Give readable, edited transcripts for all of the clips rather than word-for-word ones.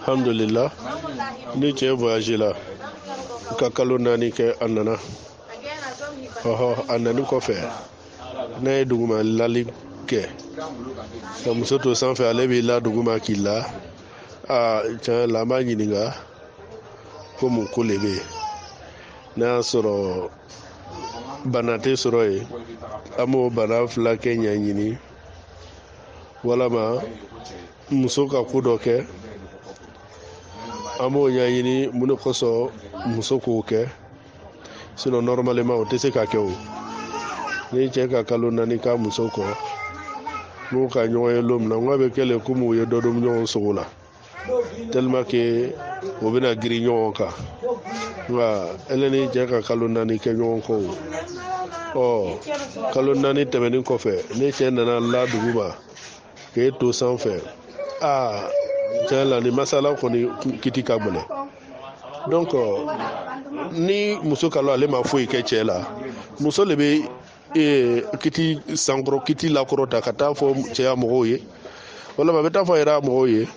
Alhamdulillah. Ni cɛ voyage la ka kalo 4 kɛ a nana. A nani kɔfɛ n'a ye duguma lali kɛ ka muso to sanfɛ ale b'i la duguma k'i la. Tiɲɛ la an b'a ɲininka ko mun ko le bɛ yen. N'a y'a sɔrɔ bana tɛ sɔrɔ yen an b'o bana fila kɛ ɲɛɲini walama muso ka ko dɔ kɛ an b'o ɲɛɲini mun de kosɔn muso k'o kɛ sinon normalement o tɛ se ka kɛ o. Ni cɛ ka kalo 4 k'a muso kɔ n'u ka ɲɔgɔn ye don min na n ko bɛ kɛlɛ komi u ye dɔ dun ɲɔgɔn sogo la tellement que o bɛna girin ɲɔgɔn kan nka ele ni cɛ ka kalo 4 kɛ ɲɔgɔn kɔ o. Kalo 4 tɛmɛnen kɔfɛ ni cɛ nana la dugu ma k'e to sanfɛ tiɲɛ la ni masala kɔni kiti ka gɛlɛn. Donc ni muso kalo ale ma foyi kɛ cɛ la muso le bɛ kiti sankɔrɔ kiti lakɔrɔta ka taa fɔ cɛya mɔgɔw ye walama a bɛ taa fɔ a yɛrɛ mɔgɔw ye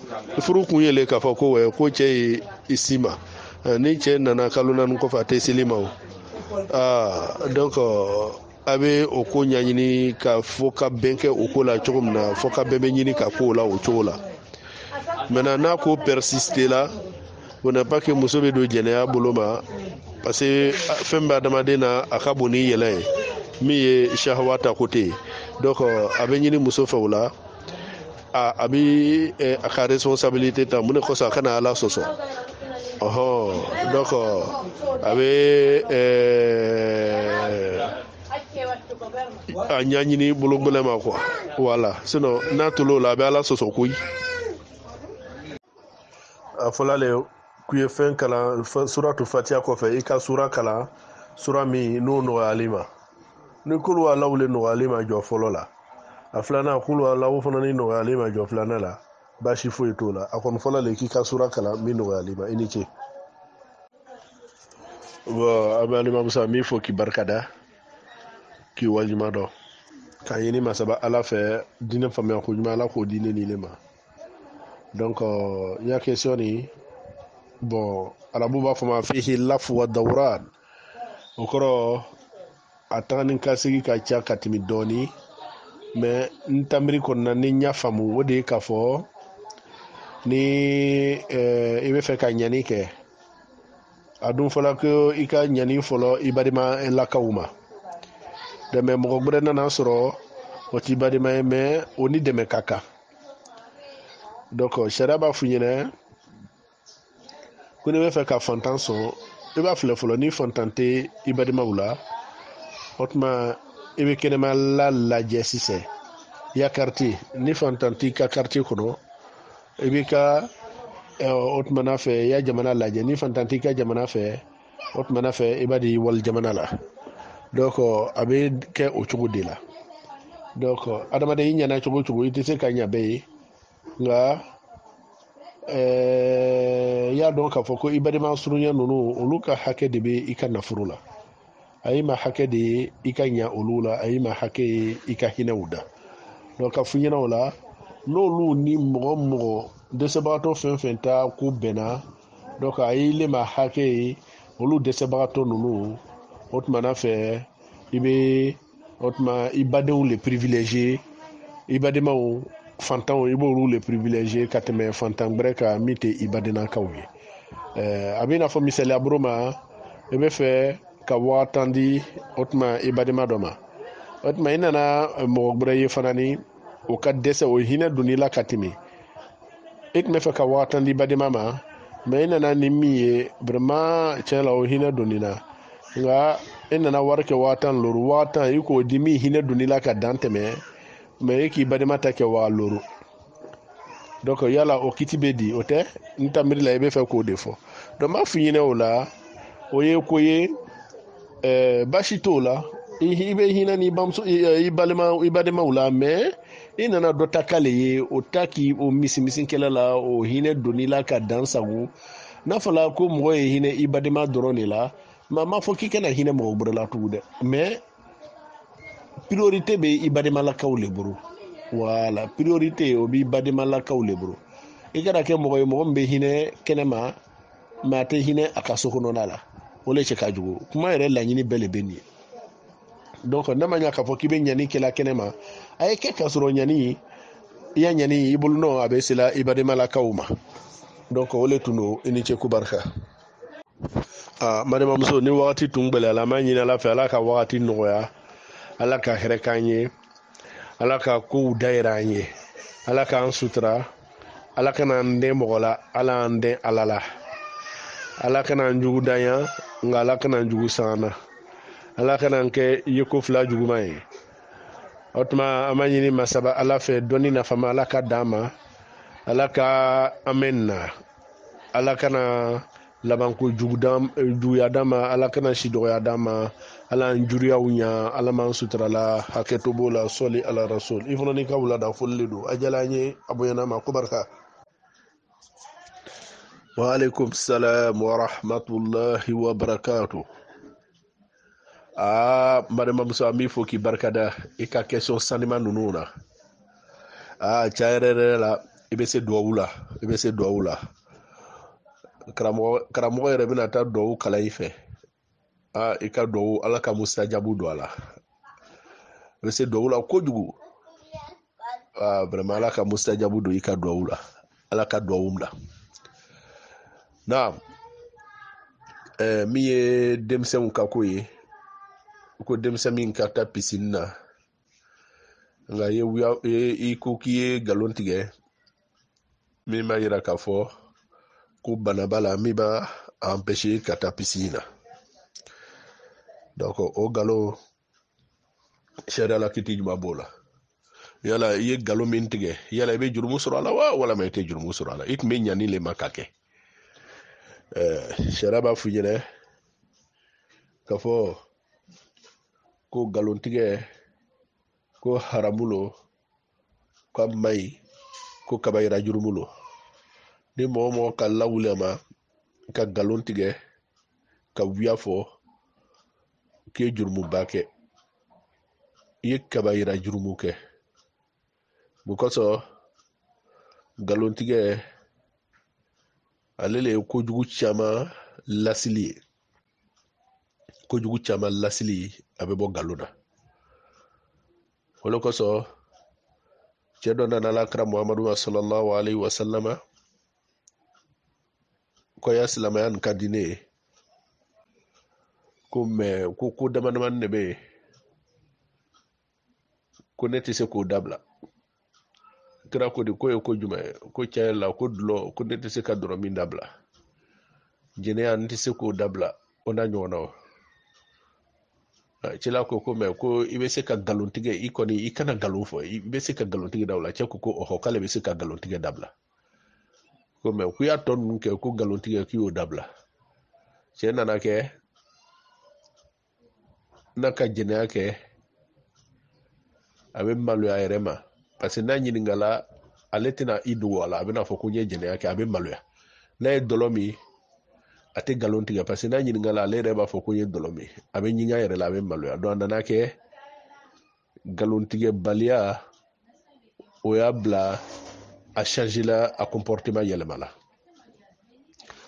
furu kun ye k'a fɔ ko cɛ ye i si ma ni cɛ nana kalo 4 kɔfɛ a tɛ seli ma o. Donc a bɛ o ko ɲɛɲini ka fɔ ka bɛn kɛ o ko la cogo min na fɔ ka bɛn bɛ ɲini ka ko la o cogo la. Maintenant n'a ko persister la on n'a pas que muso bɛ don jɛnɛya bolo ma parce que fɛn bɛ adamaden na a ka bon ni yɛlɛ ye min ye shahawa ta côté ye. Donc a bɛ ɲini muso fɛ o la a bɛ a ka responsabilité ta mun de kosɔn a kana ala sɔsɔ. Donc a bɛ a ɲɛɲini bologɛlɛ ma quoi voilà sinon n'a tol'o la a bɛ ala sɔsɔ koyi. A fɔla le k'u ye fɛn kalan suratu fatiha kɔfɛ i ka sura kalan sura min n'o nɔgɔyali ma ni kulu alaw le nɔgɔyali ma jɔ fɔlɔ la a filanan kulu alaw fana ni nɔgɔyali ma jɔ filanan la baasi foyi t'o la a kɔni fɔla le k'i ka sura kalan min nɔgɔyali ma i ni ce. Bon an bɛ alimamusa min fɔ k'i barikada k'i waliɲuman dɔn k'a ɲini masaba ala fɛ diinɛ faamuya ko ɲuman ala k'o di ne ni ne ma. Donc n y'a question ni bon arabu b'a fɔ ma fihi lafu wa dawran o kɔrɔ a tagani ka segi ka ca ka tɛmɛ dɔɔni mais n tamiri kɔnɔna ni n y'a faamu o de ye k'a fɔ ni i bɛ fɛ ka ɲani kɛ a dun fɔla ko i ka ɲani fɔlɔ i balima lakaw ma dɛmɛ mɔgɔ wɛrɛ nana sɔrɔ o t'i balima ye mais o ni dɛmɛ ka kan. Donc sariya b'a fɔ ɲɛna ko n'i bɛ fɛ ka fantan sɔn i b'a filɛ fɔlɔ ni fantan tɛ i balimaw la o tuma i bɛ kɛnɛma la lajɛ sisan i ya quartier ni fantan t'i ka quartier kɔnɔ i b'i ka o tuma na fɛ i ya jamana lajɛ ni fantan t'i ka jamana fɛ o tuma na fɛ i b'a di wali jamana la. Donc a bɛ kɛ o cogo de la. Donc adamaden i ɲɛna cogo o cogo i tɛ se ka ɲɛ bɛɛ ye nka y'a dɔn k'a fɔ ko i balima surunya ninnu olu ka hakɛ de bɛ i ka nafolo la a y'i ma hakɛ de ye i ka ɲɛ olu la a y'i ma hakɛ ye i ka hinɛw da. Donc ka fɔ ɲɛna o la n'olu ni mɔgɔ mɔgɔ dɛsɛbagatɔ fɛn fɛn ta ko bɛnna donc a y'i le ma hakɛ ye olu dɛsɛbagatɔ ninnu o tuma na fɛ i bɛ o tuma i badenw le privilégier i badenmaw fantanw i b'olu le privilégier ka tɛmɛ fantan wɛrɛ kan min tɛ i badenakaw ye. A bɛ i n'a fɔ misaliya bolo ma i bɛ fɛ ka 1000 di o tuma i badema dɔ ma o tuma i nana mɔgɔ wɛrɛ ye fana ni o ka dɛsɛ o hinɛ donn'i la ka tɛmɛ i tun bɛ fɛ ka 1000 di badema ma mais i nana ni min ye vraiment tiɲɛ la o hinɛ donn'i la nka i nana wari kɛ 1000 loro 1000 i k'o di min hinɛ donn'i la ka dan tɛmɛ mais e k'i badema ta kɛ 1000. Donc yala o kiti bɛ di o tɛ n tamiri la i bɛ fɛ k'o de fɔ donc n b'a f'i ɲɛna o la o ye ko ye baasi t'o la i bɛ hinɛ ni bamuso i bademaw la mais i nana dɔ ta k'ale ye o ta k'i o misimikɛla la o hinɛ donn'i la ka dan sago n'a fɔra ko mɔgɔ ye hinɛ i badema dɔrɔn de la mais a m'a fɔ k'i kana hinɛ mɔgɔ wɛrɛ la tugun dɛ mais priorité bɛ i bademalakaw le bolo voilà priorité o b'i bademalakaw le bolo igara ke mogo mbe hine kenema ma te hine akaso kono nala ole che ka jugu kuma yɛrɛ laɲini bɛɛ le bɛ nin ye donc ne ma ɲa k'a fɔ k'i bɛ ɲani kɛla kɛnɛma a ye kɛ k'a sɔrɔ ɲani i ya ɲani i bolo nɔ a bɛ sela i bademalakaw ma donc o le tun don i ni ce ko barika malimamuso ni wagati tun gbɛlɛyala an b'a ɲini ala fɛ ala ka wagati nɔgɔya ala ka hɛrɛ k'an ye ala ka kow dayɛrɛ an ye ala k'an sutura ala kana an den mɔgɔ la ala an den ala la ala kana an jugu danya nka ala kana an jugu sanga ala kana an kɛ i ye ko fila juguman ye o tuma an b'a ɲini masaba ala fɛ dɔnni nafama ala ka d'an ma ala ka an mɛn na ala kana labanko juguya d'an ma ala kana si dɔgɔya d'an ma ala an juriyaw ɲa ala m'an suturala hakɛ to b'o la sɔli ala rasul i fana n'i ka wulada foli de don a diyala an ye a bonyana ma ko barika wa alaikum salam wa rahmatullahi wa barakatuh malimamuso an b'i fo k'i barikada i ka question sanima ninnu na ca yɛrɛ la i bɛ se duwawu la karamɔgɔ yɛrɛ bɛna taa duwawu kalan i fɛ i ka duwawu ala ka mustajabu don a la i bɛ se duwawu la kojugu vraiment ala ka mustajabu don i ka duwawu la ala ka duwawu bila na min ye denmisɛnw ka ko ye ko denmisɛn min ka taa piscine na nka i ko k'i ye galon tigɛ min b'a yira k'a fɔ ko bana b'a la min b'a empêcher ka taa piscine na donc o galon sariya la kiti ɲuman b'o la yala i ye galon min tigɛ yala i bɛ jurumu sɔrɔ a la wa walama i tɛ jurumu sɔrɔ a la i tun bɛ ɲani le ma ka kɛ sariya b'a f'i ɲɛna k'a fɔ ko galon tigɛ ko haramu lo ko mayi ko kabayira jurumu lo ni mɔgɔ mɔgɔ ka lawuli a ma ka galon tigɛ ka wuya fɔ k'i ye jurumuba kɛ i ye kabayira jurumu kɛ mun kosɔn galon tigɛ ale le ye kojugu caman lasili ye kojugu caman lasili a bɛ bɔ galon na o le kosɔn cɛ dɔ nana alakira muhamadu ma sallallahu alaihi wa sallama ko ya silamɛya nin ka di ne ye ko mɛ ko dama damani de bɛ yen ko ne tɛ se k'o dabila kira ko de ko ye ko jumɛn ye ko cɛ la ko dulɔ ko ne tɛ se ka dɔrɔn min dabila jɛnɛya n tɛ se k'o dabila o n'a ɲɔgɔnnaw cɛla ko mɛ ko i bɛ se ka galon tigɛ i kɔni i kana galon fɔ i bɛ se ka galon tigɛ dabila cɛ ko ɔhɔ k'ale bɛ se ka galon tigɛ dabila ko mɛ k'u y'a tɔ ninnu kɛ ko galon tigɛ k'i y'o dabila cɛ nana kɛ n'a ka jɛnɛya kɛ a bɛ maloya a yɛrɛ ma parce que n'a ɲininkala ale tɛna i dogo a la a bɛna fɔ ko n ye jɛnɛya kɛ a bɛ maloya n'a ye dɔlɔ min a tɛ galon tigɛ parce que n'a ɲininkala ale yɛrɛ b'a fɔ ko n ye dɔlɔ min a bɛ ɲiŋa yɛrɛ la a bɛ maloya donc a nana kɛ galon tigɛ baliya o y'a bila a changer la a comportement yɛlɛma la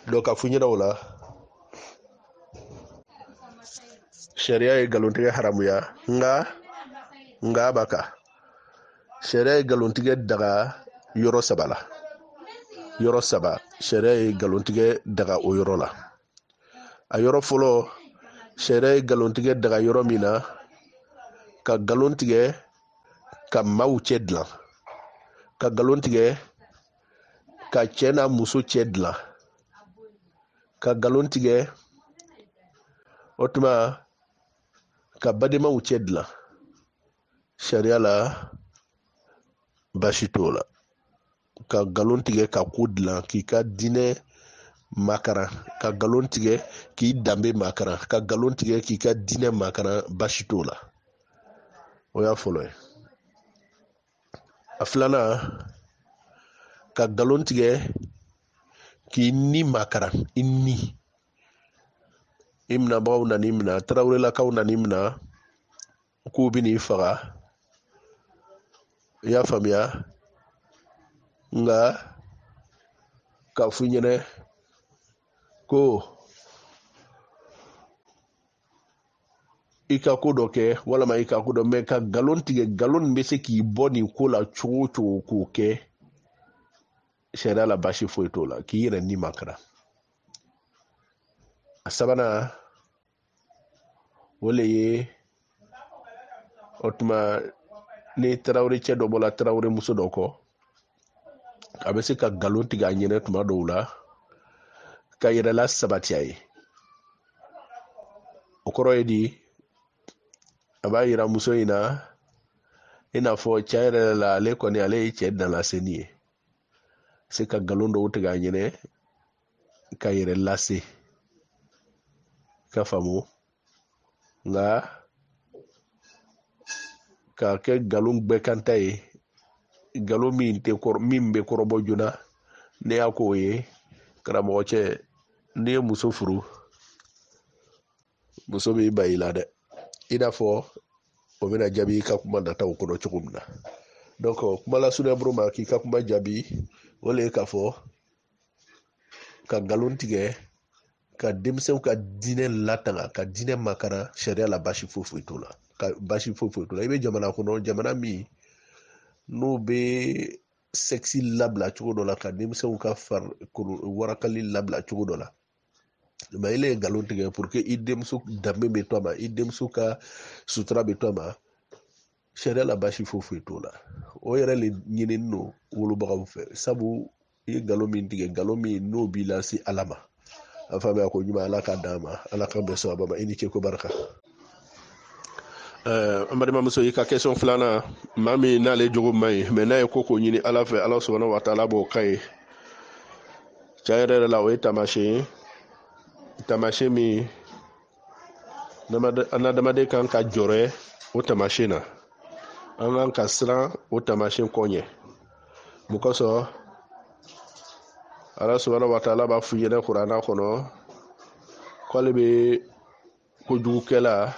donc a fɔ ɲɛna o la sariya ye galon tigɛ haramuya nga baka sariya ye galon tigɛ daga yɔrɔ saba la yɔrɔ saba sariya ye galon tigɛ daga o yɔrɔ la a yɔrɔ fɔlɔ sariya ye galon tigɛ daga yɔrɔ min na ka galon tigɛ ka maaw cɛ dilan ka galon tigɛ ka cɛ n'a muso cɛ dilan ka galon tigɛ o tuma ka badenmaw cɛ dilan sariya la baasi t'o la ka galon tigɛ ka ko dilan k'i ka diinɛ makaran ka galon tigɛ k'i danbe makaran ka galon tigɛ k'i ka diinɛ makaran baasi t'o la o y'a fɔlɔ ye a filanan ka galon tigɛ k'i ni makaran i ni i minɛbagaw nan'i minɛ tarawelelakaw nan'i minɛ k'u bɛ n'i faga i y'a faamuya nka ka fu ɲɛnɛ ko i ka ko dɔ kɛ walama i ka ko dɔ mɛ ka galon tigɛ galon bɛ se k'i bɔ nin ko la cogo o cogo k'o kɛ sariya la basi foyi t'o la k'i yɛrɛ ni makara a sabanan o le ye o tuma ni tarawele cɛ dɔ bɔla tarawele muso dɔ kɔ a bɛ se ka galon tigɛ a ɲɛnɛ tuma dɔw la ka yɛrɛla sabati a ye o kɔrɔ ye di a b'a yira muso in na i n'a fɔ cɛ yɛrɛ la ale kɔni ale ye cɛ danlaseni ye se ka galon dɔw tigɛ a ɲɛnɛ ka yɛrɛ lase ka faamu nka ka kɛ galon gbɛkanta ye galon min bɛ kɔrɔbɔ joona ne y'a k'o ye karamɔgɔ cɛ n'i ye muso furu muso b'i ba i la dɛ i n'a fɔ o bɛna jaabi i ka kuma nataw kɔnɔ cogo min na donc kuma lasurunya bolo ma k'i ka kuma jaabi o le ye k'a fɔ ka galon tigɛ ka denmisɛnw ka diinɛ latanga ka diinɛ makara sariya la basi foyi t'o la basi foyi t'o la i bɛ jamana kɔnɔ jamana min n'o bɛ sexy labila cogo dɔ la ka denmisɛnw ka warakali labila cogo dɔ la mais ile ye galon tigɛ pour que i denmuso danbe bɛ to a ma i denmuso ka sutura bɛ to a ma sariya la basi foyi t'o la o yɛrɛ le ɲinini no wolobagaw fɛ sabu i ye galon min tigɛ galon min n'o b'i lase ala ma a faamuya ko ɲuman ala ka d'an ma ala ka bɛn sababa ma i ni ce ko barika an balimamuso i ka question filanan maa min n'ale jogo man ɲi mais n'a ye ko ɲini ala fɛ ala subahanahu wa taala b'o ka ye cɛ yɛrɛ la o ye taamasiyɛn min an adamaden kan ka jɔrɔ o taamasiyɛn na an kan ka siran o taamasiyɛn kɔ ɲɛ mun kosɔn ala subahanahu wa taala b'a fɔ ɲɛnɛ kuranɛ kɔnɔ k'ale bɛ kojugukɛla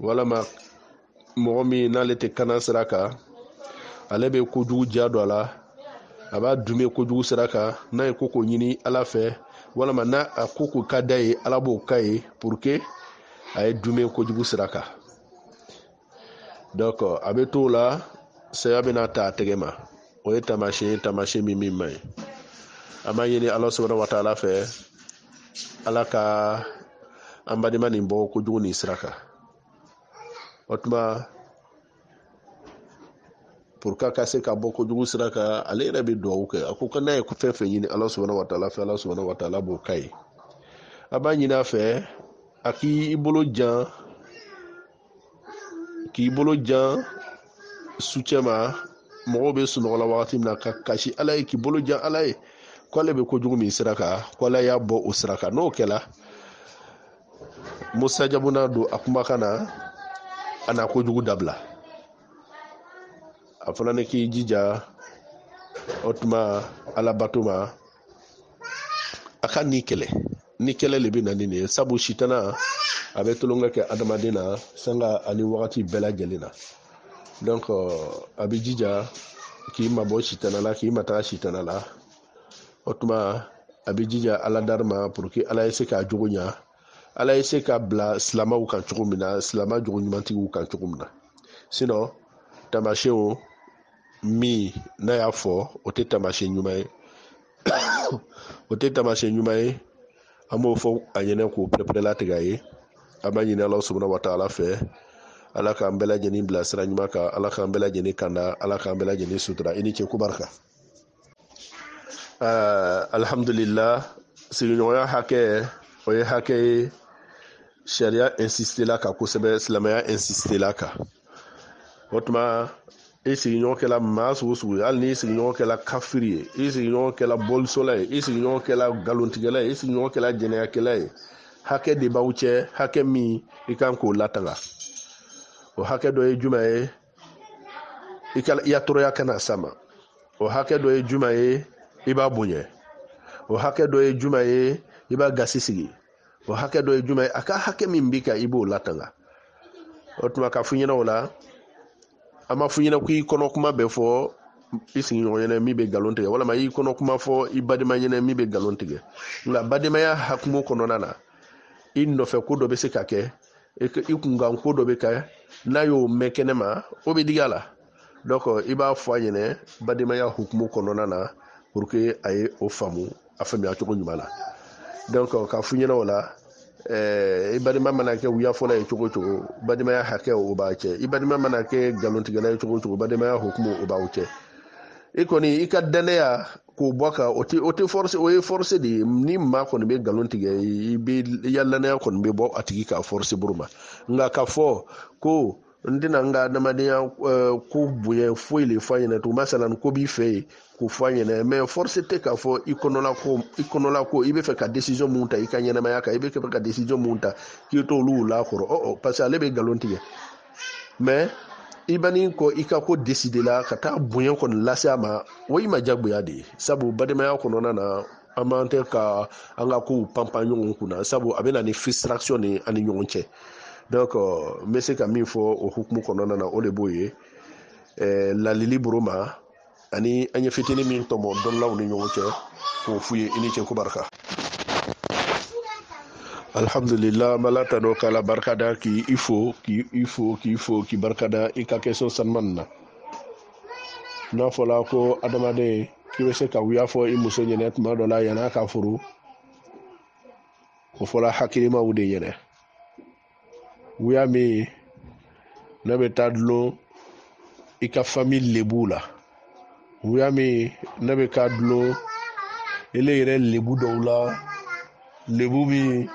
walama mɔgɔ min n'ale tɛ kana sira kan ale bɛ kojugu ja don a la a b'a dume kojugu sira kan n'a ye ko ɲini ala fɛ walama n'a a ko ka d'a ye ala b'o ka ye pour que a ye dume kojugu sira kan donc a bɛ t'o la saya bɛna ta a tɛgɛ ma o ye taamasiyɛn min man ɲi an b'a ɲini ala subahanahu wa taala fɛ ala ka an badenma nin bɔ kojugu nin sira kan o tuma pour que a ka se ka bɔ kojugu sira kan ale yɛrɛ bɛ dugawu kɛ a ko n'a ye fɛn fɛn ɲini ala subahanahu wa taala fɛ ala subahanahu wa taala b'o ka ye a b'a ɲini a fɛ a k'i bolo jan sucɛ ma mɔgɔw bɛ sunɔgɔ la wagati min na ka kasi ala ye k'i bolo jan ala ye ko ale bɛ kojugu min sira kan ko ala y'a bɔ o sira kan n'o kɛla musa jabuna don a kumakan na a na kojugu dabila a fana ne k'i jija o tuma ala bato ma a ka ni kɛlɛ le bɛ na ni nin ye sabu sitana a bɛ tulonkɛ kɛ adamaden na sanga ani wagati bɛɛ lajɛlen na donc a bɛ jija k'i mabɔ sitana la k'i mataga sitana la o tuma a bɛ jija ala dari ma pour que ala ye se k'a jogo ɲa ala ye se ka bila silamɛw kan cogo min na silamɛ jogo ɲumantigiw kan cogo min na sinon taamasiyɛnw min n'a y'a fɔ o tɛ taamasiyɛn ɲuman ye o tɛ taamasiyɛn ɲuman ye an b'o fɔ a ɲɛnɛ k'o pɛrɛpɛrɛla tigɛ a ye an b'a ɲini ala subahanahu wa taala fɛ ala k'an bɛɛ lajɛlen bila sira ɲuman kan ala k'an bɛɛ lajɛlen kanda ala k'an bɛɛ lajɛlen sutura i ni ce ko barika alhamdulillah sigiɲɔgɔnya hakɛ o ye hakɛ ye sariya insiste la kan kosɛbɛ silamɛya insiste la kan o tuma i sigiɲɔgɔn kɛla maa sugu sugu ye hali ni sigiɲɔgɔn kɛla kafiri ye i sigiɲɔgɔn kɛla bɔlisola ye i sigiɲɔgɔn kɛla galontigɛla ye i sigiɲɔgɔn kɛla jɛnɛyakɛla ye hakɛ de b'aw cɛ hakɛ min i kan k'o latanga o hakɛ dɔ ye jumɛn ye i ya tɔɔrɔya kana s'a ma o hakɛ dɔ ye jumɛn ye i b'a bonya o hakɛ dɔ ye jumɛn ye i b'a gasi sigi o hakɛ dɔ ye jumɛn ye a ka hakɛ min b'i kan i b'o latanga o tuma ka fɔ ɲɛna o la an ma fɔ ɲɛna k'i kɔnɔ kuma bɛɛ fɔ i sigiɲɔgɔn ɲɛnɛ min bɛ galon tigɛ walama i kɔnɔ kuma fɔ i badema ɲɛnɛ min bɛ galon tigɛ nka bademaya hakumu kɔnɔna na i nɔfɛ ko dɔ bɛ se ka kɛ i kunkan ko dɔ bɛ kɛ n'a y'o mɛn kɛnɛ ma o bɛ digi a la donc i b'a fɔ a ɲɛnɛ bademaya hukumu kɔnɔna na pour que a ye o faamu a faamuya cogo ɲuman na donc ka fɔ ɲɛna o la i badema mana kɛ wuyafɔla ye cogo o cogo bademaya hakɛ o b'a cɛ i badema mana kɛ galontigɛla ye cogo o cogo bademaya hukumu o b'aw cɛ i kɔni i ka danaya k'o bɔ kan o tɛ force o ye force de ye ni maa kɔni bɛ galon tigɛ i ya danaya kɔni bɛ bɔ a tigi ka force bolo ma nka ka fɔ ko n tɛna n ka adamadenya ko bonya foyi le fɔ a ɲɛna tugun masalan ko b'i fɛ yen k'o fɔ a ɲɛna mais force tɛ k'a fɔ i kɔnɔla ko i bɛ fɛ ka décision mun ta i ka ɲɛnamaya kan i bɛ fɛ ka décision mun ta k'i t'olu lakɔrɔ parce que ale bɛ galon tigɛ mais i bani ko i ka ko décider la ka taa bonya kɔni lase a ma o i ma jagoya de ye sabu bademaya kɔnɔna na an m'an tɛ ka an ka kow panpan ɲɔgɔn kunna sabu a bɛ na ni frustration ni ani ɲɔgɔn cɛ donc n bɛ se ka min fɔ o hukumu kɔnɔna na o de b'o ye lalili boro ma ani an ye fitinin min tɔmɔ dɔnnilaw ni ɲɔgɔn cɛ k'o f'u ye i ni ce ko barika. Alhamdulillah mala tano kala barkada ki ki barkada i ka question sanman na fola ko adamade ki be se ka wiya fo i muso nyene tuma do la yana ka furu ko fola hakilima wude yene wiya mi na be tadlo i ka famille lebula wiya mi na be kadlo ele yere lebu dowla lebu bi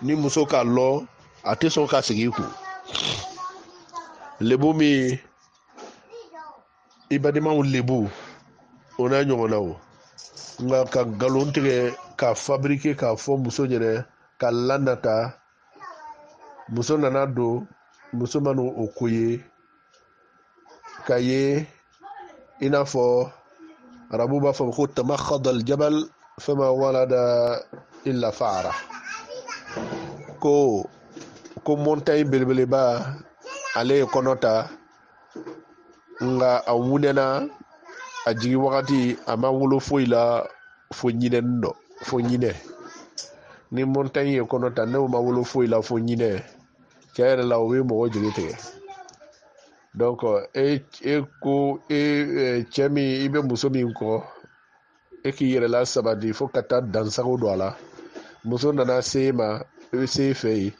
ni muso ka lɔ a tɛ sɔn ka sigi kun lebu min i badenmaw lebu o n'a ɲɔgɔnna o nka ka galon tigɛ ka fabriquer k'a fɔ muso ɲɛna ka lanata muso nana don muso ma n'o ko ye ka ye i n'a fɔ arabu b'a fɔ ko tamakhadal jabal fama walada illa fa'ara ko montagne belebeleba ale ye kɔnɔ ta nka a wunɛna a jigi wagati a ma wolo foyi la fo ɲinɛni dɔ fo ɲinɛ ni montagne ye kɔnɔ ta n'o ma wolo foyi la fo ɲinɛ cɛ yɛrɛ la o bɛ mɔgɔ jigi tigɛ donc cɛ min i bɛ muso min kɔ e k'i yɛrɛ la sabati fo ka taa dansago don a la muso nana se ma i bɛ se fɛ yen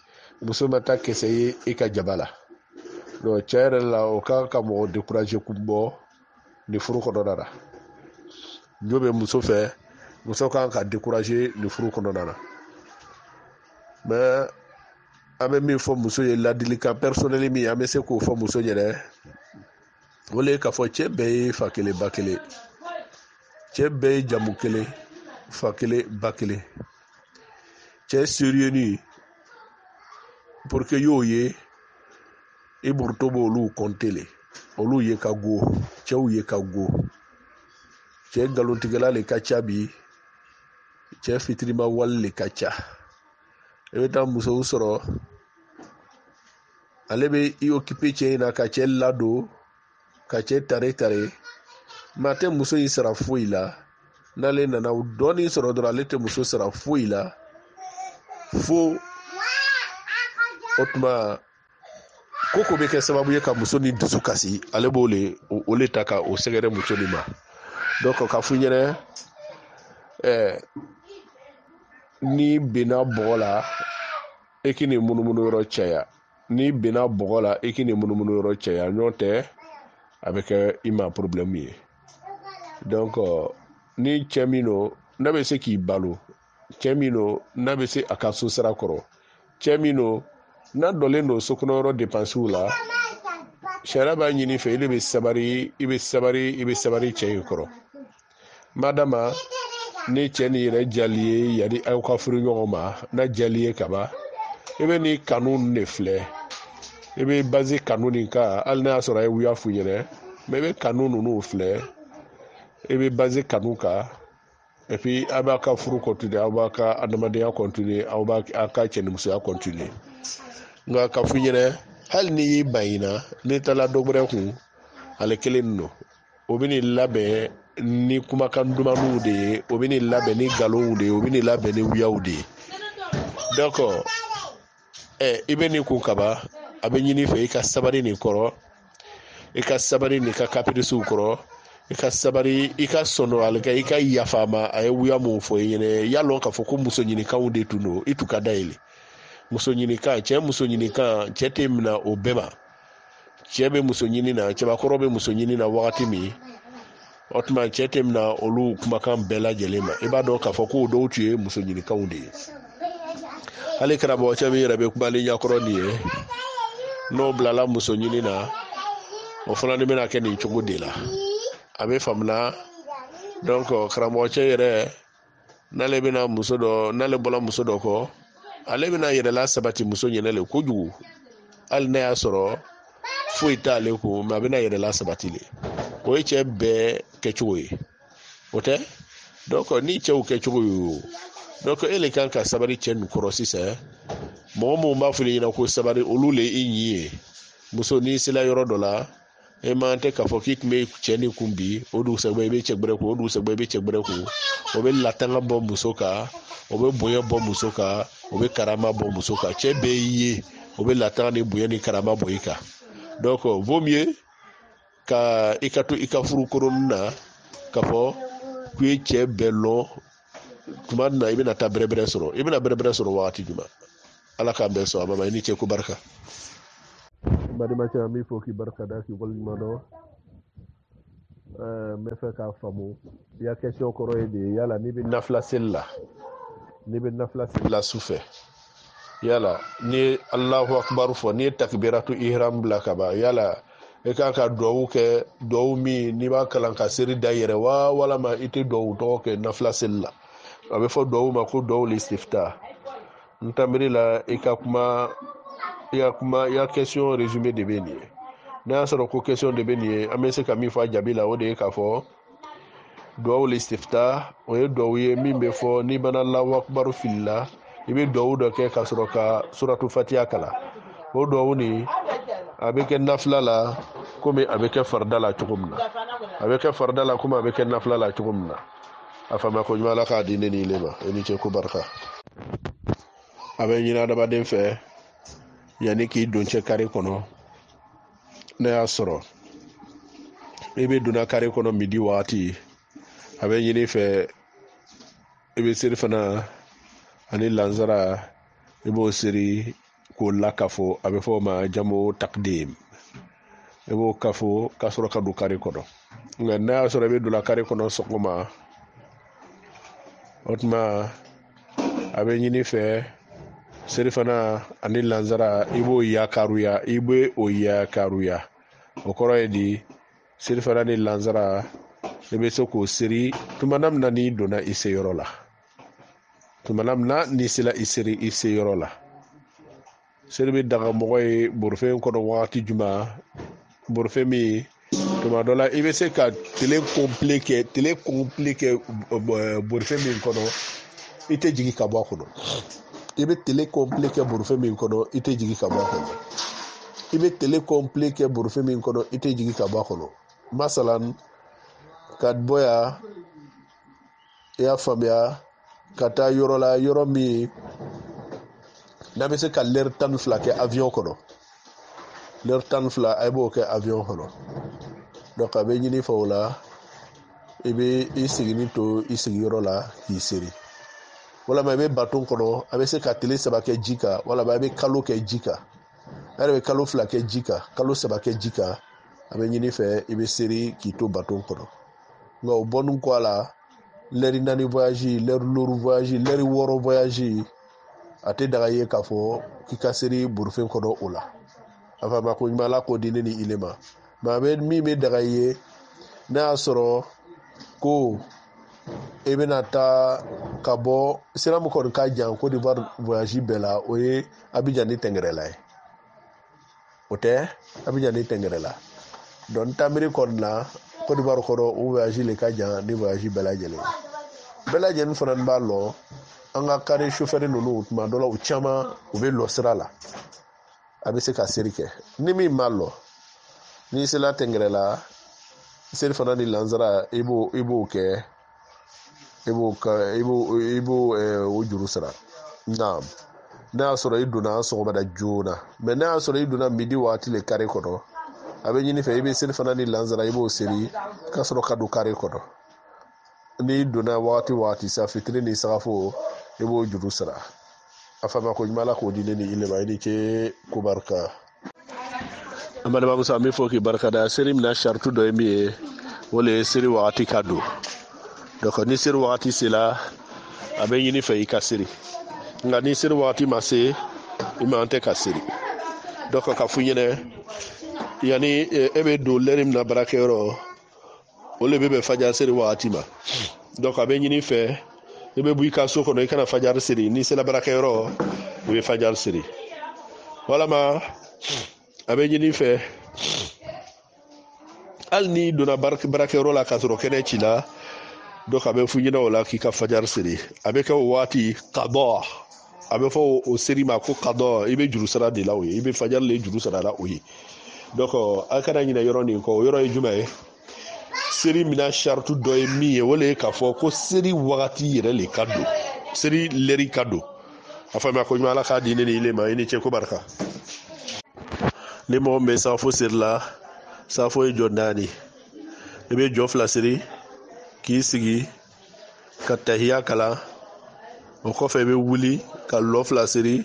muso ma taa kisɛ ye i ka jaba la donc cɛ yɛrɛ la o kan ka mɔgɔ décourager kun bɔ ni furu kɔnɔna na jo bɛ muso fɛ muso kan ka décourager ni furu kɔnɔna na mais an bɛ min fɔ muso ye ladilikan personnel min an bɛ se k'o fɔ muso ɲɛna o le ye k'a fɔ cɛ bɛɛ ye fa kelen ba kelen cɛ bɛɛ ye jamu kelen fa kelen ba kelen cɛ sérieux ni pour que y'o ye i burto b'olu compter le olu ye ka go cɛw ye ka go cɛ galontigɛla le ka ca bi cɛ fitirima wali le ka ca i bɛ taa musow sɔrɔ ale bɛ i occuper cɛ in na ka cɛ ladon ka cɛ tare mais a tɛ muso in sara foyi la n'ale nana dɔɔnin sɔrɔ dɔrɔn ale tɛ muso sara foyi la fo o tuma ko bɛ kɛ sababu ye ka muso ni dusu kasi ale b'o le ta ka o sɛgɛrɛ muso ni ma donc ka fɔ ɲɛna ni benna bɔgɔ la e k'i ni munumunu yɔrɔ caya ni benna bɔgɔ la e k'i ni munumunu yɔrɔ caya ɲɔgɔn tɛ a bɛ kɛ i ma problème ye donc ni cɛ min don n'a bɛ se k'i balo cɛ min don n'a bɛ se a ka so sara kɔrɔ cɛ min don n'a dɔlen don sokɔnɔyɔrɔ dépenses la sariya b'a ɲini fɛ i de bɛ sabari i bɛ sabari cɛ in kɔrɔ madama ni cɛ ni yɛrɛ jali ye yari aw ka furu ɲɔgɔn ma n'a jali ye kaban i bɛ ni kanu de filɛ i bɛ base kanu nin kan hali n'a y'a sɔrɔ a ye wuya f'u ɲɛna mais i bɛ kanu ninnu filɛ i bɛ base kanu kan et puis aw b'a ka furu continuer aw b'a ka adamadenya continuer aw b'a ka cɛnimusoya continuer nka ka f'u ɲɛna hali n'i y'i ban in na n'i taara dɔ wɛrɛ kun ale kelen don o bɛ nin labɛn ni kumakan dumanw de ye o bɛ nin labɛn ni nkalonw de ye o bɛ nin labɛn ni wuyaw de ye donc i bɛ nin kun kaba a bɛ ɲini fɛ i ka sabali nin kɔrɔ i ka sabali nin ka caprices kɔrɔ i ka sabali i ka sɔnɔ alikɛ i ka yafa ma a ye wuya mun fɔ i ɲɛnɛ y'a lɔn k'a fɔ ko muso ɲinikanw de tun don i tun ka dayɛlɛ muso ɲinikan cɛ muso ɲinikan cɛ tɛ minɛ o bɛɛ ma cɛ bɛ muso ɲini na cɛbakɔrɔ bɛ muso ɲini na wagati min o tuma cɛ tɛ minɛ olu kumakan bɛɛ lajɛlen ma i b'a dɔn k'a fɔ ko dɔw tun ye muso ɲinikanw de ye hali karamɔgɔ cɛ min yɛrɛ bɛ kumalen ɲakɔrɔ nin ye n'o bilala muso ɲini na o fana ni bɛna kɛ nin cogo de la a bɛ faamuya donc karamɔgɔ cɛ yɛrɛ n'ale bɛna muso dɔ n'ale bɔra muso dɔ kɔ ale bɛna yɛrɛla sabati muso ɲɛnɛ le kojugu hali n'a y'a sɔrɔ foyi t'ale kun mɛ a bɛna yɛrɛla sabati le o ye cɛ bɛɛ kɛcogo ye o tɛ donc ni cɛw kɛcogo ye o donc e le kan ka sabari cɛ nin kɔrɔ sisan mɔgɔ minnu b'a fɔ i ɲɛna ko sabari olu le i ɲi ye muso n'i sela yɔrɔ dɔ la e man tɛ k'a fɔ k'i tun bɛ cɛ nin kun bi o dugusɛgbɛ i bɛ cɛ gbɛrɛ kun o dugusɛgbɛ i bɛ cɛ gbɛrɛ kun o bɛ latanga bɔ muso kan o bɛ bonya bɔ muso kan o bɛ karama bɔ muso kan cɛ bɛɛ y'i ye o bɛ latanga ni bonya ni karama bɔ i kan donc vaut mieux ka i ka to i ka furu koronin na k'a fɔ k'i ye cɛ bɛɛ lɔn tuma min na i bɛna taa bɛrɛbɛrɛ sɔrɔ i bɛna bɛrɛbɛrɛ sɔrɔ wagati jumɛn ala k'an bɛɛ sɔn a ma i ni cɛ ko barika badimacɛ an b'i fɔ k'i barika da k'i waleɲuman dɔn n bɛ fɛ k'a faamu i ya question kɔrɔ ye de yala n'i bɛ nafila seli la n'i bɛ nafila seli la su fɛ yala n'i ye alahu akibaru fɔ n'i ye takibiratu ihram bila ka ban yala i kan ka duwawu kɛ duwawu min n'i b'a kalan ka seri da i yɛrɛ wa walama i tɛ duwawu tɔgɔ kɛ nafila seli la a bɛ fɔ duwawu ma ko duwawu listifta n tamiri la i ka question résumé de bɛ nin ye n'a y'a sɔrɔ ko question de bɛ nin ye an bɛ se ka min fɔ a jaabi la o de ye k'a fɔ duwawu listifta o ye duwawu ye min bɛ fɔ n'i bana Alahu akibaru filila i bɛ duwawu dɔ kɛ ka sɔrɔ ka suratu fatiha kalan o duwawu nin a bɛ kɛ nafila la komi a bɛ kɛ farida la cogo min na a bɛ kɛ farida la komi a bɛ kɛ nafila la cogo min na a faamuya ko ɲuman ala k'a di ne ni ile ma i ni ce ko barika a bɛ ɲini adamaden fɛ yanni k'i don cɛ kari kɔnɔ ne y'a sɔrɔ i bɛ donna kari kɔnɔ midi wagati a bɛ ɲini fɛ i bɛ seri fana ani lansara i b'o seri k'o lakafo a bɛ fɔ o ma jamu takdim i b'o kafo ka sɔrɔ ka don kari kɔnɔ nka n'a y'a sɔrɔ i bɛ donna kari kɔnɔ sɔgɔma o tuma a bɛ ɲini fɛ seri fana ani lansara i b'o yakaruya i bɛ o yakaruya o kɔrɔ ye di seri fana ni lansara i bɛ se k'o seri tumana min na n'i donna i seyɔrɔ la tumana min na n'i sera i seri i seyɔrɔ la seri bɛ daga mɔgɔ ye borofɛn kɔnɔ wagati jumɛn borofɛn min tuma dɔ la i bɛ se ka tele complet kɛ borofɛn min kɔnɔ i tɛ jigin ka bɔ a kɔnɔ i bɛ tele complet kɛ borofɛn min kɔnɔ i tɛ jigin ka bɔ a kɔnɔ i bɛ tele complet kɛ borofɛn min kɔnɔ i tɛ jigin ka bɔ a kɔnɔ masalan ka bɔ yan i y'a faamuya ka taa yɔrɔ la yɔrɔ min n'a bɛ se ka lɛri 12 kɛ avion kɔnɔ lɛri 12 a b'o kɛ avion kɔnɔ donc a bɛ ɲini fɛ o la i bɛ i sigini to i sigiyɔrɔ la k'i seri walama i bɛ baton kɔnɔ a bɛ se ka tile 3 kɛ ji kan walama a bɛ kalo kɛ ji kan a yɛrɛ bɛ kalo 2 kɛ ji kan kalo 3 kɛ ji kan a bɛ ɲini fɛ i bɛ seri k'i to baton kɔnɔ nka o bɔnni kɔ a la lɛri 4 voyage lɛri 6 voyage lɛri 6 voyage a tɛ daga ye k'a fɔ k'i ka seri borofɛn kɔnɔ o la a faamuya ko ɲuman ala k'o di ne ni ile ma mɛ a bɛ min bɛ daga ye n'a y'a sɔrɔ ko i bɛna taa ka bɔ sira min kɔni ka jan Côte d'Ivoire voyage bɛɛ la o ye Abidjan ni Tɛngɛrɛla ye o tɛ Abidjan ni Tɛngɛrɛla donc tamiri kɔni na Côte d'Ivoire kɔnɔ o voyage le ka jan ni voyage bɛɛ lajɛlen fana b'a lɔ an ka kari chauffeur ninnu tuma dɔ la u caman u bɛ lɔ sira la a bɛ se ka seri kɛ ni min m'a lɔ n'i sera Tɛngɛrɛla seli fana ni lanzara ibo ke ibo o juru sara naam n'a sɔrɔ i donna sɔgɔmada joona mais n'a sɔrɔ i donna midi waati le kare kɔnɔ a bɛ ɲini fɛ i bɛ seli fana ni lanzara i b'o seli ka sɔrɔ ka don kare kɔnɔ n'i donna waati sa fitiri ni sagafo i b'o juru sara a fama ko ɲuman ala k'o di ne ni ilema i ni ce ko barika an balimamuso an bɛ fɔ k'i barika da seli mina saritu dɔ ye min ye o le ye seli wagati ka don donc ni seli wagati sela a bɛ ɲini fɛ i ka seli nka ni seli wagati ma se i man tɛ ka seli donc ka fɔ i ɲɛna yani e bɛ don lɛri mina baarakɛyɔrɔ o le bɛ bɛn fajar seli wagati ma donc a bɛ ɲini fɛ i bɛ bɔ i ka so kɔnɔ i kana fajar seli ni sela baarakɛyɔrɔ i bɛ fajar seli walama a bɛ ɲini fɛ hali ni donna baarakɛyɔrɔ la k'a sɔrɔ kɛnɛ ci la donc a bɛ fɔ i ɲɛna o la k'i ka fajar seli a bɛ kɛ o waati kadɔ a bɛ fɔ o seli ma ko kadɔ i bɛ juru sara de la o ye i bɛ fajar le juru sara la o ye donc a kana ɲinɛ yɔrɔ nin kɔ o yɔrɔ ye jumɛn ye seli mina saritu dɔ ye min ye o le ye k'a fɔ ko seli wagati yɛrɛ le ka don seli lɛri ka don a faamuya ko ɲuman ala k'a di ne ni ile ma i ni ce ko barika ni mɔgɔ min bɛ safo seli la safo ye jɔ naani i bɛ jɔ fila seli k'i sigi ka tahiya kalan o kɔfɛ i bɛ wuli ka lɔ fila seli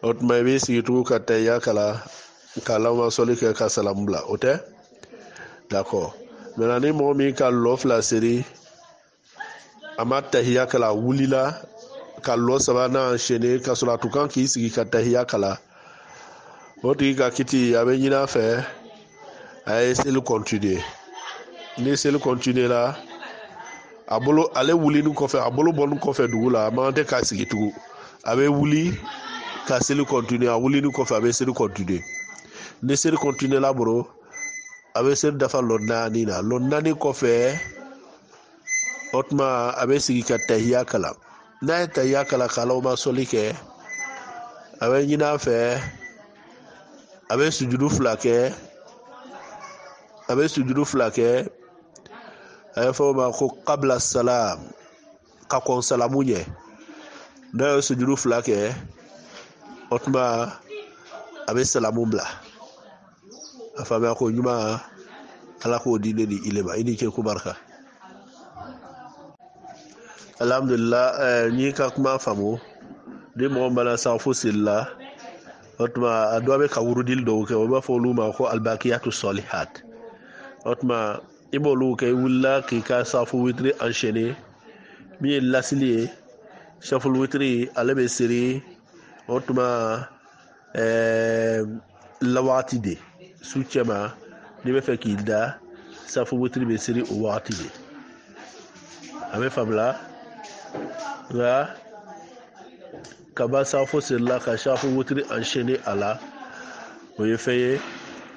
o tuma i bɛ sigi tugun ka tahiya kalan ka lamasɔli kɛ ka salamu bila o tɛ d'accord maintenant ni mɔgɔ min ka lɔ fila seli a ma tahiya kalan a wulila ka lɔ sabanan enchaîner ka sɔrɔ a tun kan k'i sigi ka tahiya kalan o tigi ka kiti a bɛ ɲini a fɛ a ye seli continuer ni seli continuer la a bolo ale wulini kɔfɛ a bolo bɔni kɔfɛ dugu la a man tɛ k'a sigi tugun a bɛ wuli ka seli continuer a wulini kɔfɛ a bɛ seli continuer ni seli continuer la bolo a bɛ seli dafa lɔ naani na lɔ naani kɔfɛ o tuma a bɛ sigi ka tahiya kalan n'a ye tahiya kalan ka lamasɔli kɛ a bɛ ɲini a fɛ a bɛ sujudu fila kɛ a bɛ fɔ o ma ko kabla salam ka kɔn salamu ɲɛ n'a ye sujudu fila kɛ o tuma a bɛ salamu bila a faamuya ko ɲuman ala k'o di ne ni ile ma i ni ce ko barika alhamdulillah n'i ka kuma faamu ni mɔgɔ min bana safo seli la o tuma a dɔ bɛ ka wurudili dɔw kɛ o b'a fɔ olu ma ko albakiyatu salihat o tuma i b'olu kɛ i wulila k'i ka safo witiri enchaîner min ye lasili ye safo witiri ale bɛ seri o tuma lawagati de su cɛma n'i bɛ fɛ k'i da safo witiri bɛ seri o wagati de a bɛ faamuya nka kaba safo seli la ka safo witiri enchaîner a la o ye fɛn ye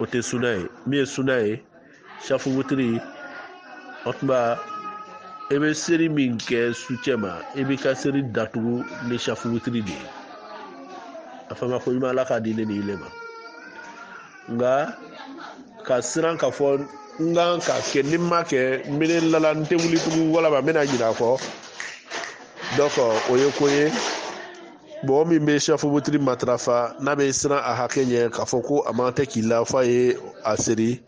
o tɛ suna ye min ye suna ye safo witiri o tuma i bɛ seri min kɛ su cɛma i b'i ka seri datugu ni safo witiri de ye a faamuya ko ɲuman ala k'a di ne ni ile ma nka ka siran k'a fɔ n kan k'a kɛ ni n ma kɛ n bɛ lala n tɛ wuli tugun walama n bɛna ɲinɛ a kɔ donc o ye ko ye mɔgɔ min bɛ safo witiri matarafa n'a bɛ siran a hakɛ ɲɛ k'a fɔ ko a man tɛ k'i la f'a ye a seri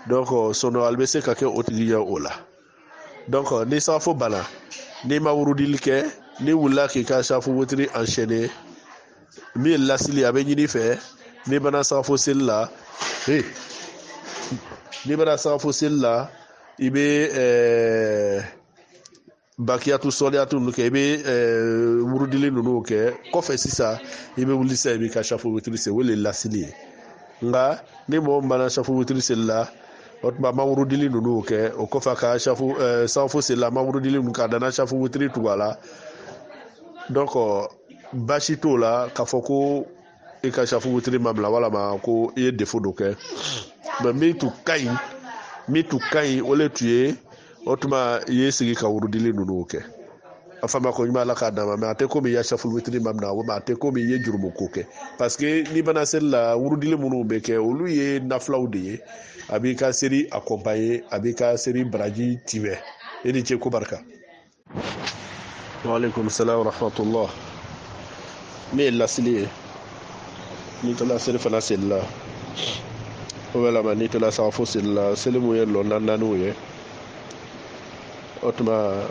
donc sɔnɔ ale bɛ se ka kɛ o tigi ɲɛ o la donc ni safo banna n'i ma wurudili kɛ n'i wulila k'i ka safo witiri enchaîner min ye lasili a bɛ ɲini fɛ n'i bana safo seli la i bɛ bakiyatu sɔliyatu ninnu kɛ i bɛ wurudili ninnu kɛ kɔfɛ sisan i bɛ wuli sisan i b'i ka safo witiri seli o le ye lasili ye nka ni mɔgɔ min banna safo witiri seli la o tuma a ma wurudili ninnu kɛ o kɔfɛ a ka safo seli la a ma wurudili ninnu k'a danna safo witiri tugu a la donc baasi t'o la k'a fɔ ko i ka safo witiri ma bila walama ko i ye défaut dɔ kɛ mais min tun ka ɲi o le tun ye o tuma i ye sigi ka wurudili ninnu kɛ afama ko nyuma la ka dama mais ate ko mi ya shaful witri mamna wo ma ate ko mi ye jurumu ko ke parce que ni bana sella wurudile munu be ke olu ye naflaw de ye abi ka seri accompagner abi ka seri braji tiwe edi ce ko barka wa alaikum salam wa rahmatullah mais la sili ni to la seri fana sella wala ma ni to la sa fo sella selimu ye lo nananu ye otuma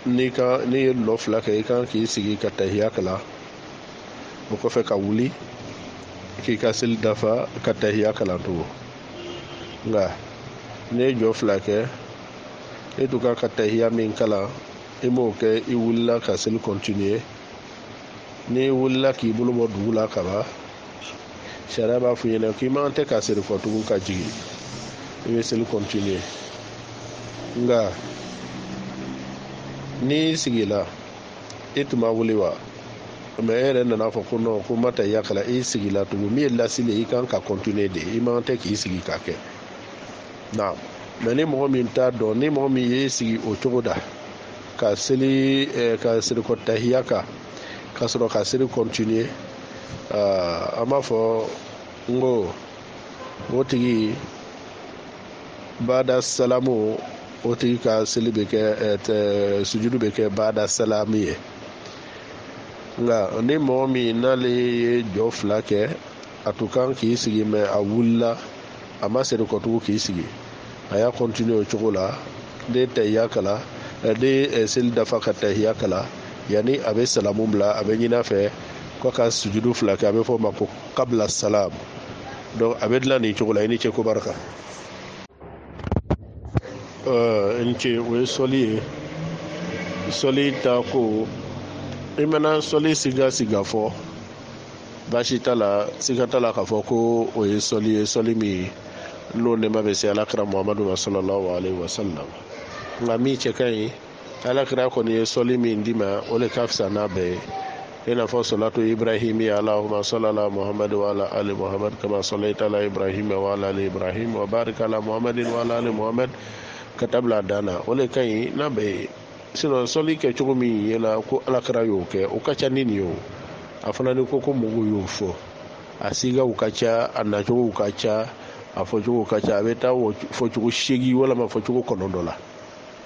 ni ye lo fila kɛ i kan k'i sigi ka tahiya kala o kɔfɛ ka wuli k'i ka seli dafa ka tahiya kalan tugun nka ni ye jɔ fila kɛ i tun kan ka tahiya min kalan i m'o kɛ i wulila ka seli continuer ni i wulila k'i bolo bɔ dugu la kaban sariya b'a fɔ i ɲɛna k'i man tɛ ka seli fɔ tugun ka jigin i bɛ seli continuer nka ni sigila i tun ma wuli wa mais e yɛrɛ nana fɔ ko non ko ma ta i yakala i sigila tugun min ye lasili i kan ka continuer de i man tɛ k'i sigi k'a kɛ na mais ni mɔgɔ min t'a dɔn ni mɔgɔ min y'i sigi o cogo da ka seli ka selikɔ tahiya kan ka sɔrɔ ka seli continuer an b'a fɔ n ko o tigi bada salamu o tigi ka seli bɛ kɛ sujudu bɛ kɛ bada salami ye nka ni mɔgɔ min n'ale ye jɔ fila kɛ a tun kan k'i sigi mɛ a wulila a ma seli kɔtugu k'i sigi a y'a continuer o cogo la de tahiya kala de seli dafa ka tahiya kala yanni a bɛ salamu bila a bɛ ɲin'a fɛ ko ka sujudu fila kɛ a bɛ fɔ o ma ko kabla salam donc a bɛ dilan nin cogo la i ni ce ko barika n ce o ye sɔli ye sɔli ta ko i mana sɔli siga fɔ baasi t'a la siga t'a la k'a fɔ ko o ye sɔli ye sɔli min n'o nɛma bɛ se alakira muhamadu ma sallallahu alaihi wa sallam nka min cɛ ka ɲi alakira kɔni ye sɔli min d'i ma o de ka fisa n'a bɛɛ ye i n'a fɔ salatu ibrahimi allahumma salli ala muhammad wa ala ali muhammad kama sallaita ala ibrahim wa ala ali ibrahim wa barik ala muhammadin wa ala ali muhammad ka tabla dana o de ka ɲi n'a bɛɛ ye sinon sɔli kɛ cogo min ye la ko alakira y'o kɛ o ka ca ni nin ye o a fana ni ko mɔgɔw y'o fɔ a sigaw ka ca a nacogow ka ca a fɔcogo ka ca a bɛ taa fɔcogo 8 walama fɔcogo 9 la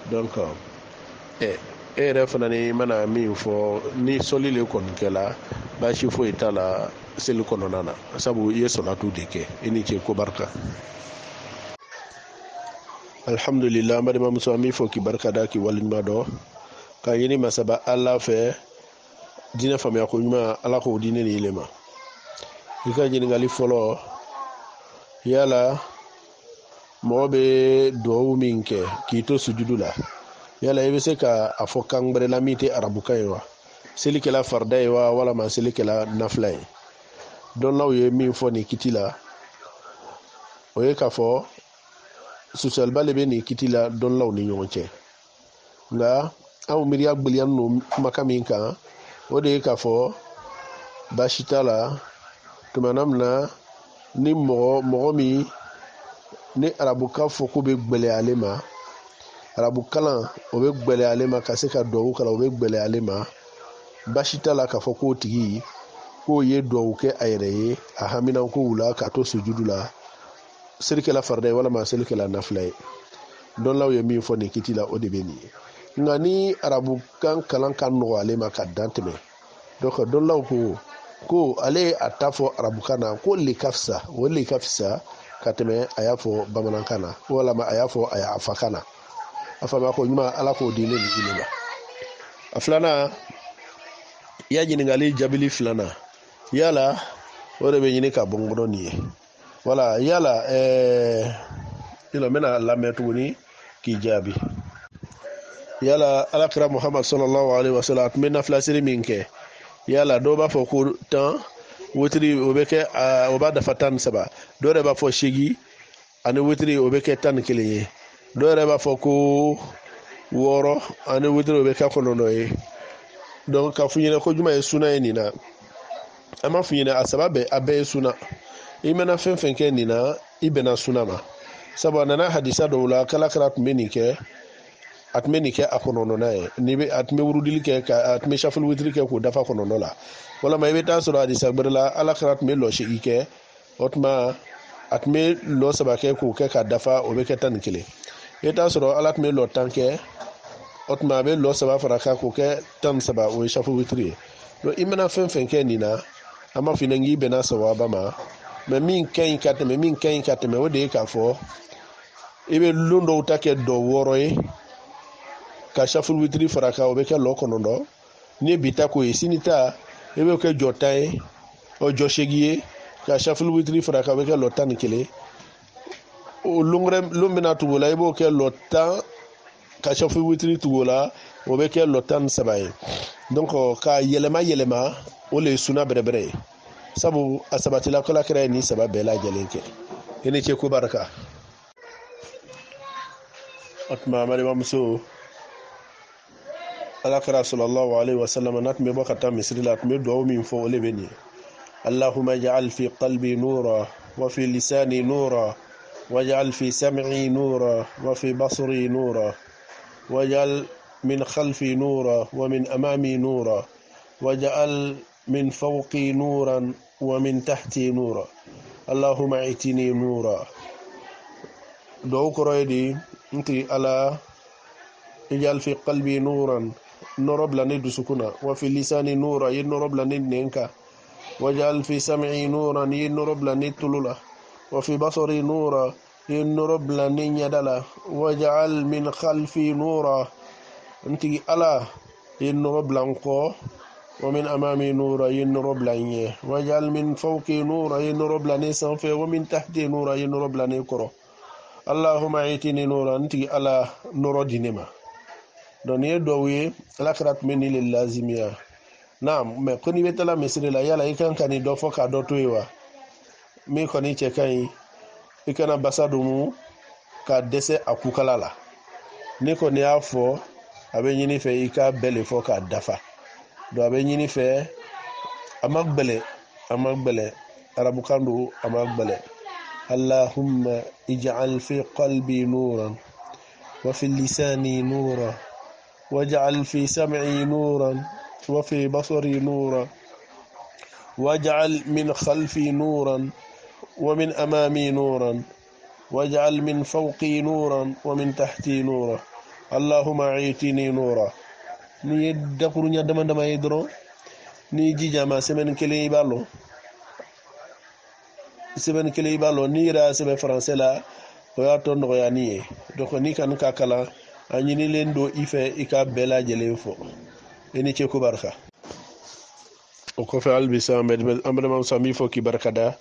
donc e yɛrɛ fana ni mana min fɔ ni sɔli le kɔni kɛla baasi foyi t'a la seli kɔnɔna na sabu i ye sɔlatu de kɛ i ni ce ko barika alhamdulillah an balimamuso an b'i fɔ k'i barika da k'i waleɲuman dɔn k'a ɲini masaba ala fɛ diinɛ faamuya ko ɲuman ala k'o di ne ni ile ma i ka ɲininkali fɔlɔ yala mɔgɔ bɛ duwawu min kɛ k'i to sujudu la yala i bɛ se ka a fɔ kan wɛrɛ la min tɛ arabukan ye wa selikɛla farida ye wa walama selikɛla nafila ye dɔnnaw ye min fɔ nin kiti la o ye k'a fɔ susaliba le bɛ nin kiti la dɔnnaw ni ɲɔgɔn cɛ nka anw miiriya gbeliya ninnu kumakan min kan o de ye k'a fɔ baasi t'a la tumana min na ni mɔgɔ min ni arabukan fɔ ko bɛ gbɛlɛya ale ma arabukalan o bɛ gbɛlɛya ale ma ka se ka duwawu kalan o bɛ gbɛlɛya ale ma baasi t'a la k'a fɔ k'o tigi k'o ye duwawu kɛ a yɛrɛ ye a haminankow la k'a to sujudu la selikɛla farida ye walama selikɛla nafila ye dɔnlaw ye min fɔ nin kiti la o de bɛ nin ye nka ni arabukan kalan ka nɔgɔ ale ma ka dan tɛmɛ donc dɔnlaw ko ale ye a ta fɔ arabukan na ko le ka fisa o le ka fisa ka tɛmɛ a y'a fɔ bamanankan na walama a y'a fɔ a y'a fakan na a faamuya ko ɲuman ala k'o di ne ni ile ma a filanan i y'a ɲininkali jaabili filanan yala o de bɛ ɲini ka bɔ n kɔnɔ nin ye wala yala n bɛna lamɛn tuguni k'i jaabi yala alakira muhammad sallallahu alaihi wasallam a tun bɛ nafilasiri min kɛ yala dɔw b'a fɔ ko 10 witiri o bɛ kɛ o b'a dafa 13 dɔw yɛrɛ b'a fɔ 8 ani witiri o bɛ kɛ 11 ye dɔw yɛrɛ b'a fɔ ko 6 ani witiri o bɛ kɛ 9 ye donc k'a fɔ ɲɛna ko juma ye suna ye nin na an b'a fɔ ɲɛna a saba bɛɛ a bɛɛ ye suna i mana fɛn fɛn kɛ nin na i bɛnna suna ma sabu a nana hadisa dɔw la kalakara tun bɛ nin kɛ atme ni ke akonono nae ni be atme wurudil ke ka atme shaful witri ke ko dafa konono la wala may be ta sura hadis akbarla ala kharat me lo shi ke otma atme lo saba ke ko ke ka dafa o be ke tan kile eta sura ala atme lo tanke otma be lo saba fara ka ko ke tan saba o shaful witri do imana fen ke nina ama finangi be na sawaba ma me min kain kateme o de ka fo ibe lundo take do woroy ka shaful witri fara ka o be ke lo konondo ni bita ko sinita ebe ke jotai o joshegie ka shaful witri fara ka be ke lo tan kile o lumbina tugola ebe ke lo tan ka shaful witri tugola o be ke lo tan sabai donc ka yelema o le suna berebre sabu asabati la kala kere ni sababe la jelenke ene ce ko baraka atma mari mamso ala kara sallallahu alaihi wasallam natme bakata misri la atme do min fo le beni allahumma ij'al fi qalbi nura wa fi lisani nura waj'al fi sam'i nura wa fi basri nura waj'al min khalfi nura wa min amami nura waj'al من فوقي نورا ومن تحتي نورا اللهم اعتني نورا دو كرويدي انتي على اجعل في قلبي نورا نرب لند سكنا وفي لساني نورا ينرب لند ننكا واجعل في سمعي نورا ينرب لند تلولا وفي بصري نورا ينرب لند يدلا واجعل من خلفي نورا انتي على ينرب لنكو ومن أمامي نورا ينرب لنيه وجعل من فوقي نورا ينرب لني سنفي ومن تحتي نورا ينرب لني كرو اللهم اعتني نورا انتي على نور دينما دوني دوي لكرات مني للازمية نعم ما كوني بتلا مسيري لا يلا يكن كاني دوفو كادو تويوا مي كوني تشكاي يكن باسادومو كادسه اكوكالا ni ko ni afo abe nyini fe ika bele fo ka dafa do abe nyini fe amagbele arabu kandu amagbele allahumma ij'al fi qalbi nuran wa fi lisani nuran waj'al fi sam'i nuran wa fi basari nuran waj'al min khalfi nuran wa min amami nuran waj'al min fawqi nuran wa min tahti nuran allahumma a'tini nuran ni dakuru nya dama yidro ni jijama semaine kele ibalo ni ra semaine français la ko ya ton do ya ni do ko ni kan ka kala anyini len do ife ika bela jele fo eni ce ko barka o ko fa albisa ambe mam sami fo ki barkada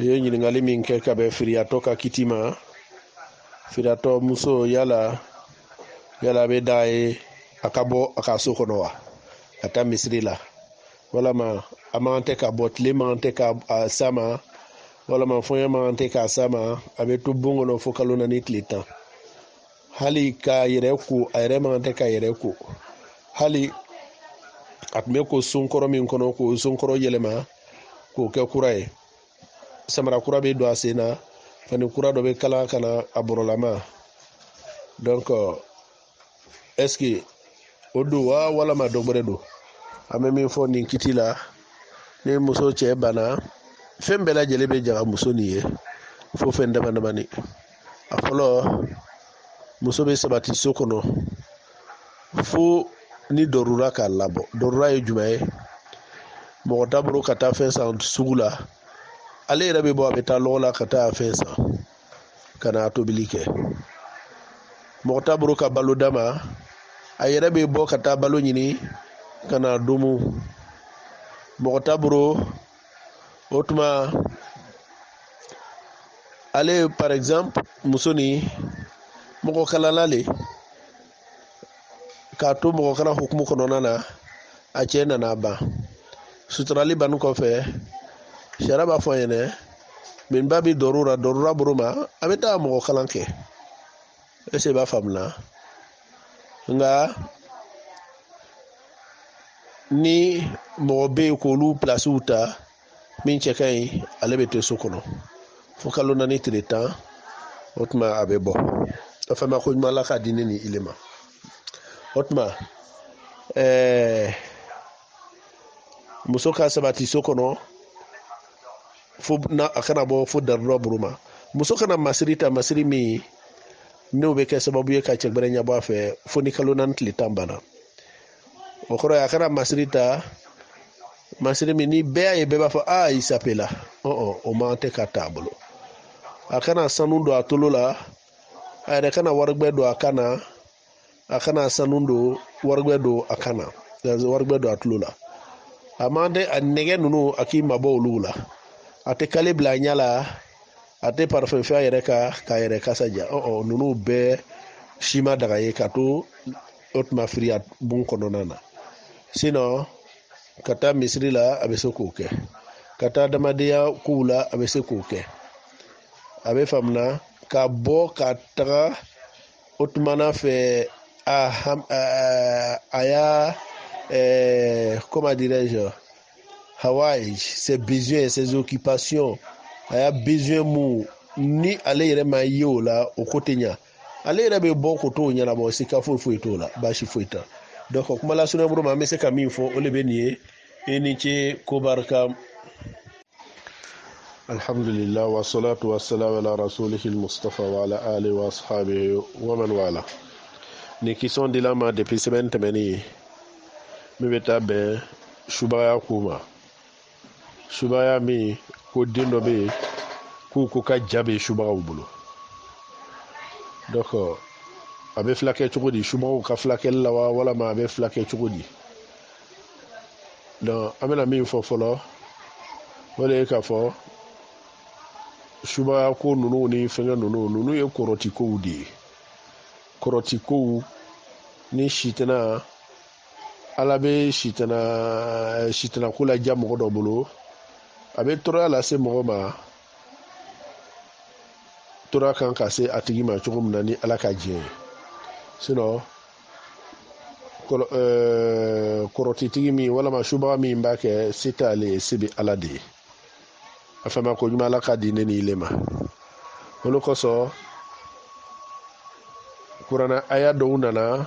ye nyini ngali min ke ka be friato ka kitima friato muso yala be dai akabo akaso kono wa ata misri la wala ma amante ka botle mante ka sama wala ma foya mante ka sama abe to bongo no fokalo na nitlita hali ka yereku ayre mante ka yereku hali atme ko sunkoro min kono ko sunkoro yelema ko ke kurai samara kura be do asena fani kura do be kala kana aborolama donc est-ce que odo wala ma dogbore do amemi fo ni kitila ni muso che bana fembe la jele be jaga muso niye fo fende bana bani afolo muso be sabati sokono fo ni dorura ka labo dorura e jumae mo tabro kata fensa sugula ale rabe bo abeta lola kata fensa kana to bilike mo tabro ka baludama ayere be bo kata balo nyini kana dumu mokota bro otuma ale par exemple musoni moko kala lale ka to moko kana hukumu kono nana a chena na ba sutrali ban ko fe sharaba fo yene min babi dorura buruma ameta moko kalanke ese ba famla nga ni mobe ko lu place uta min chekai alebe te sokono fokalo na ni tretan otma abebo afama ko mala ka dineni ilema otma muso ka sabati sokono fo na akana bo fo darro buruma muso kana masiri mi ne be ke sababu ye ka chegbere nya bo fe fo ni kalonan tli tambana o khoro ya kana masiri mi ni be ye be ba fo isapela o ma te ka tabulo akana sanundo atolola ayre kana wargbedo akana sanundo wargbedo akana wargbedo atolola amande anege nunu akima bo lula ate kale bla nyala ate parfum fa yere ka saja nunu be shima daga ye kato otma friat bun kononana sino kata misri la abese koke kata damadia kula abese koke abe famna ka bo ka taga otmana fe aya comment dirais-je Hawaï, ses besoins, ses occupations, il y a besoin mou ni aller rema yo là au côté nya. Aller rebe bon koto nya la bo c'est ka fo to là, ba shi foita. Donc kuma la suna bro ma me se kam info o le benier eni che ko barka. Alhamdulillah wa salatu wa salam ala rasulih al-Mustafa wa ala alihi wa ashabihi wa man wala. Ni qui sont de là ma depuis semaine temeni me beta be shubaya kuma. Shubaya mi ko dindo be ko ka jabe shubaga bulu donc abe flake chukudi shubaga ka flake lawa wala ma abe flake chukudi donc amena mi fofolo wala ka fo shubaga ko nunu ni fenga nunu ye koroti ko ni shitana alabe shitana kula jamu do bulu abe tora la se mogoma tora kan ka se atigi ma chugum nani alaka je sino koroti tigi mi wala ma shuba mi mbake sitale sibi alade afama ko juma alaka dine ni lema wolo koso kurana aya do nana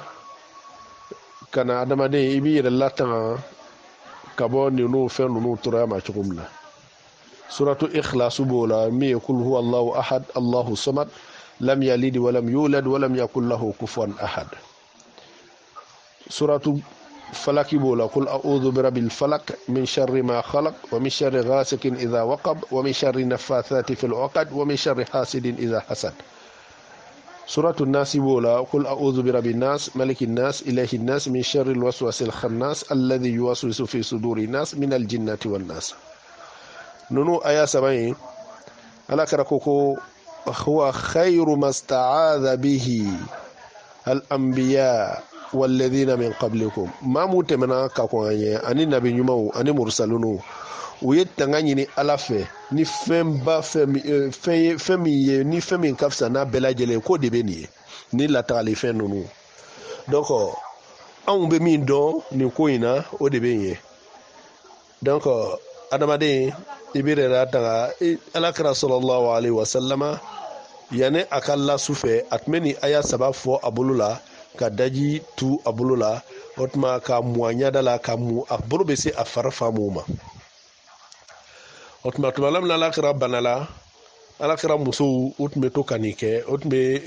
kana adamade ibi yere latan kabo ni no fe no tora ma chugum na suratu ikhlas bola mi yakul huwa Allahu ahad Allahu samad lam yalid wa lam yulad wa lam yakul lahu kufuwan ahad suratu falak bola qul a'udhu bi rabbil falaq min sharri ma khalaq wa min sharri ghasikin idha waqab wa min sharri naffathati fil 'uqad wa min sharri hasidin idha hasad suratu an-nas bola qul a'udhu bi rabbin nas malikin nas ilahin nas min sharri al-waswasil khannas alladhi yuwaswisu fi sudurin nas min al-jinnati wan nas nunu aya sabai ala kara koko huwa khayru masta'adha bihi al-anbiya walladhina min qablikum ma mutemana ka ko anye ani nabi nyumaw ani mursalunu uyetangani ni alafe ni femba femi ni femi kafsa na belajele ko de beni ni la tali fen nunu donc on be min don ni ko ina o de benye donc adamade ibire rata alakra sallallahu alaihi wasallama yane akalla sufe atmeni aya saba fo abulula ka daji tu abulula otma ka muanya dala ka mu abulu be se afarfa muma otma to malam na alakra banala alakra muso otme to kanike otme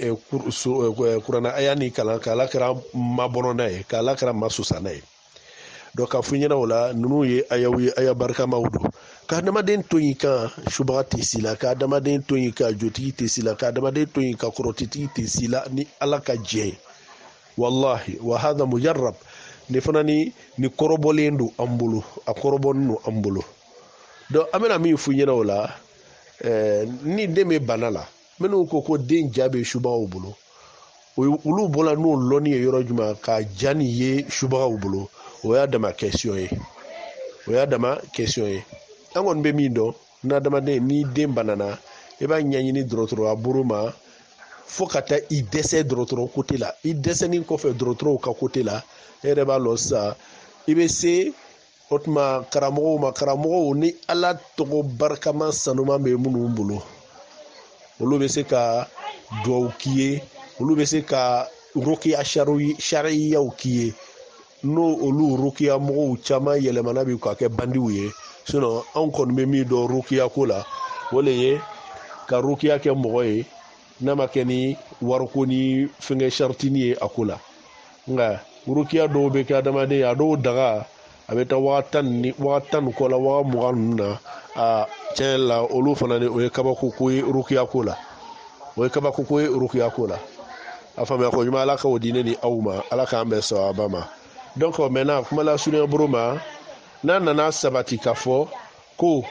kurana aya ni kala kala kra mabonona e kala kra masusana e donc ka funyana wala nunu ye ayawi aya barka mawdu ka dama den toyika shubati sila ka dama den toyika joti tisila ka dama den toyika korotiti tisila ni alaka je wallahi wa hadha mujarrab ni fanani ni korobolendu ambulu akorobonnu ambulu do amena mi funyana wala ni deme banala menu ko den jabe shuba obulu ulu bola no loni yoro juma ka jani ye shuba obulu o ya dama question ye angon be mindo na dama de ni dem banana e ba nyanyi ni drotro aburuma fokata i dese drotro côté là i dese ni ko fe drotro ka côté là e reba lo sa ibe se otma karamogo ni ala togo barkama sanuma be munu mbulu olu be se ka do kiye olu bɛ se ka rukiya sariyaw k'i ye n'o olu rukiya mɔgɔw caman yɛlɛmana bi k'a kɛ bandiw ye sinon anw kɔni bɛ min dɔn rukiya ko la o le ye ka rukiya kɛ mɔgɔ ye n'a ma kɛ ni wariko ni fɛngɛ saritini ye a ko la nka rukiya dɔw bɛ kɛ adamaden a dɔw daga a bɛ taa 10 ni kɔ la 20 ninnu na a tiɲɛ la olu fana o ye kabako ko ye rukiya ko la o ye kabako ko ye rukiya ko la a faamuya ko ɲuman ala k'o di ne ni aw ma ala k'an bɛn sawaba ma donc maintenant kuma la surunya boro ma n'a nana sabati k'a fɔ ko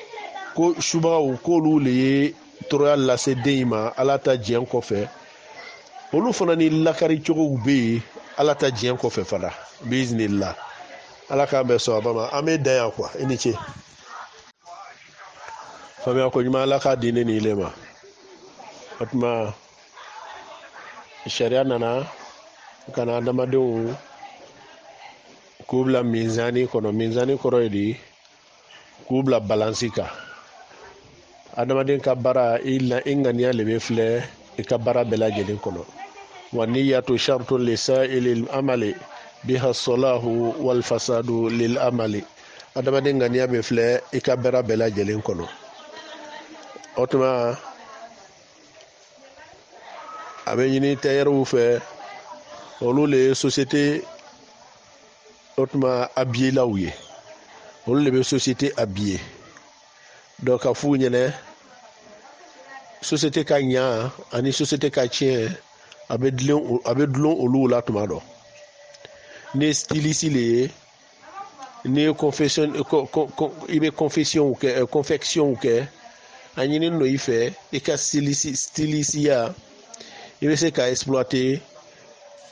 subagaw k'olu le ye tɔɔrɔya lase den ma ala ta diɲɛ kɔfɛ olu fana ni lakari cogow bɛ yen ala ta diɲɛ kɔfɛ fana biiznillah ala k'an bɛn sawaba ma an bɛ dan yan quoi i ni ce faamuya ko ɲuman ala k'a di ne ni ile ma o tuma sariya nana ka na adamadenw k'u bila minzani kɔnɔ minzani kɔrɔ ye di k'u bila balansi kan adamaden ka baara i ŋaniya le bɛ filɛ i ka baara bɛɛ lajɛlen kɔnɔ wa niyatu shartun lisa'ilil amali biha salahu wal fasadu lil amali adamaden ŋaniya bɛ filɛ i ka baara bɛɛ lajɛlen kɔnɔ o tuma a bɛ ɲini tayɛriw fɛ olu le ye société o tuma habillelaw ye olu le bɛ société habiller donc ka f'u ɲɛna société ka ɲa ani société ka tiɲɛ a bɛ dulon olu la tuma dɔ ni ye styliste le ye ni ye confection i bɛ confection kɛ a ɲinini do i fɛ i ka stylisiya i bɛ se ka exploiter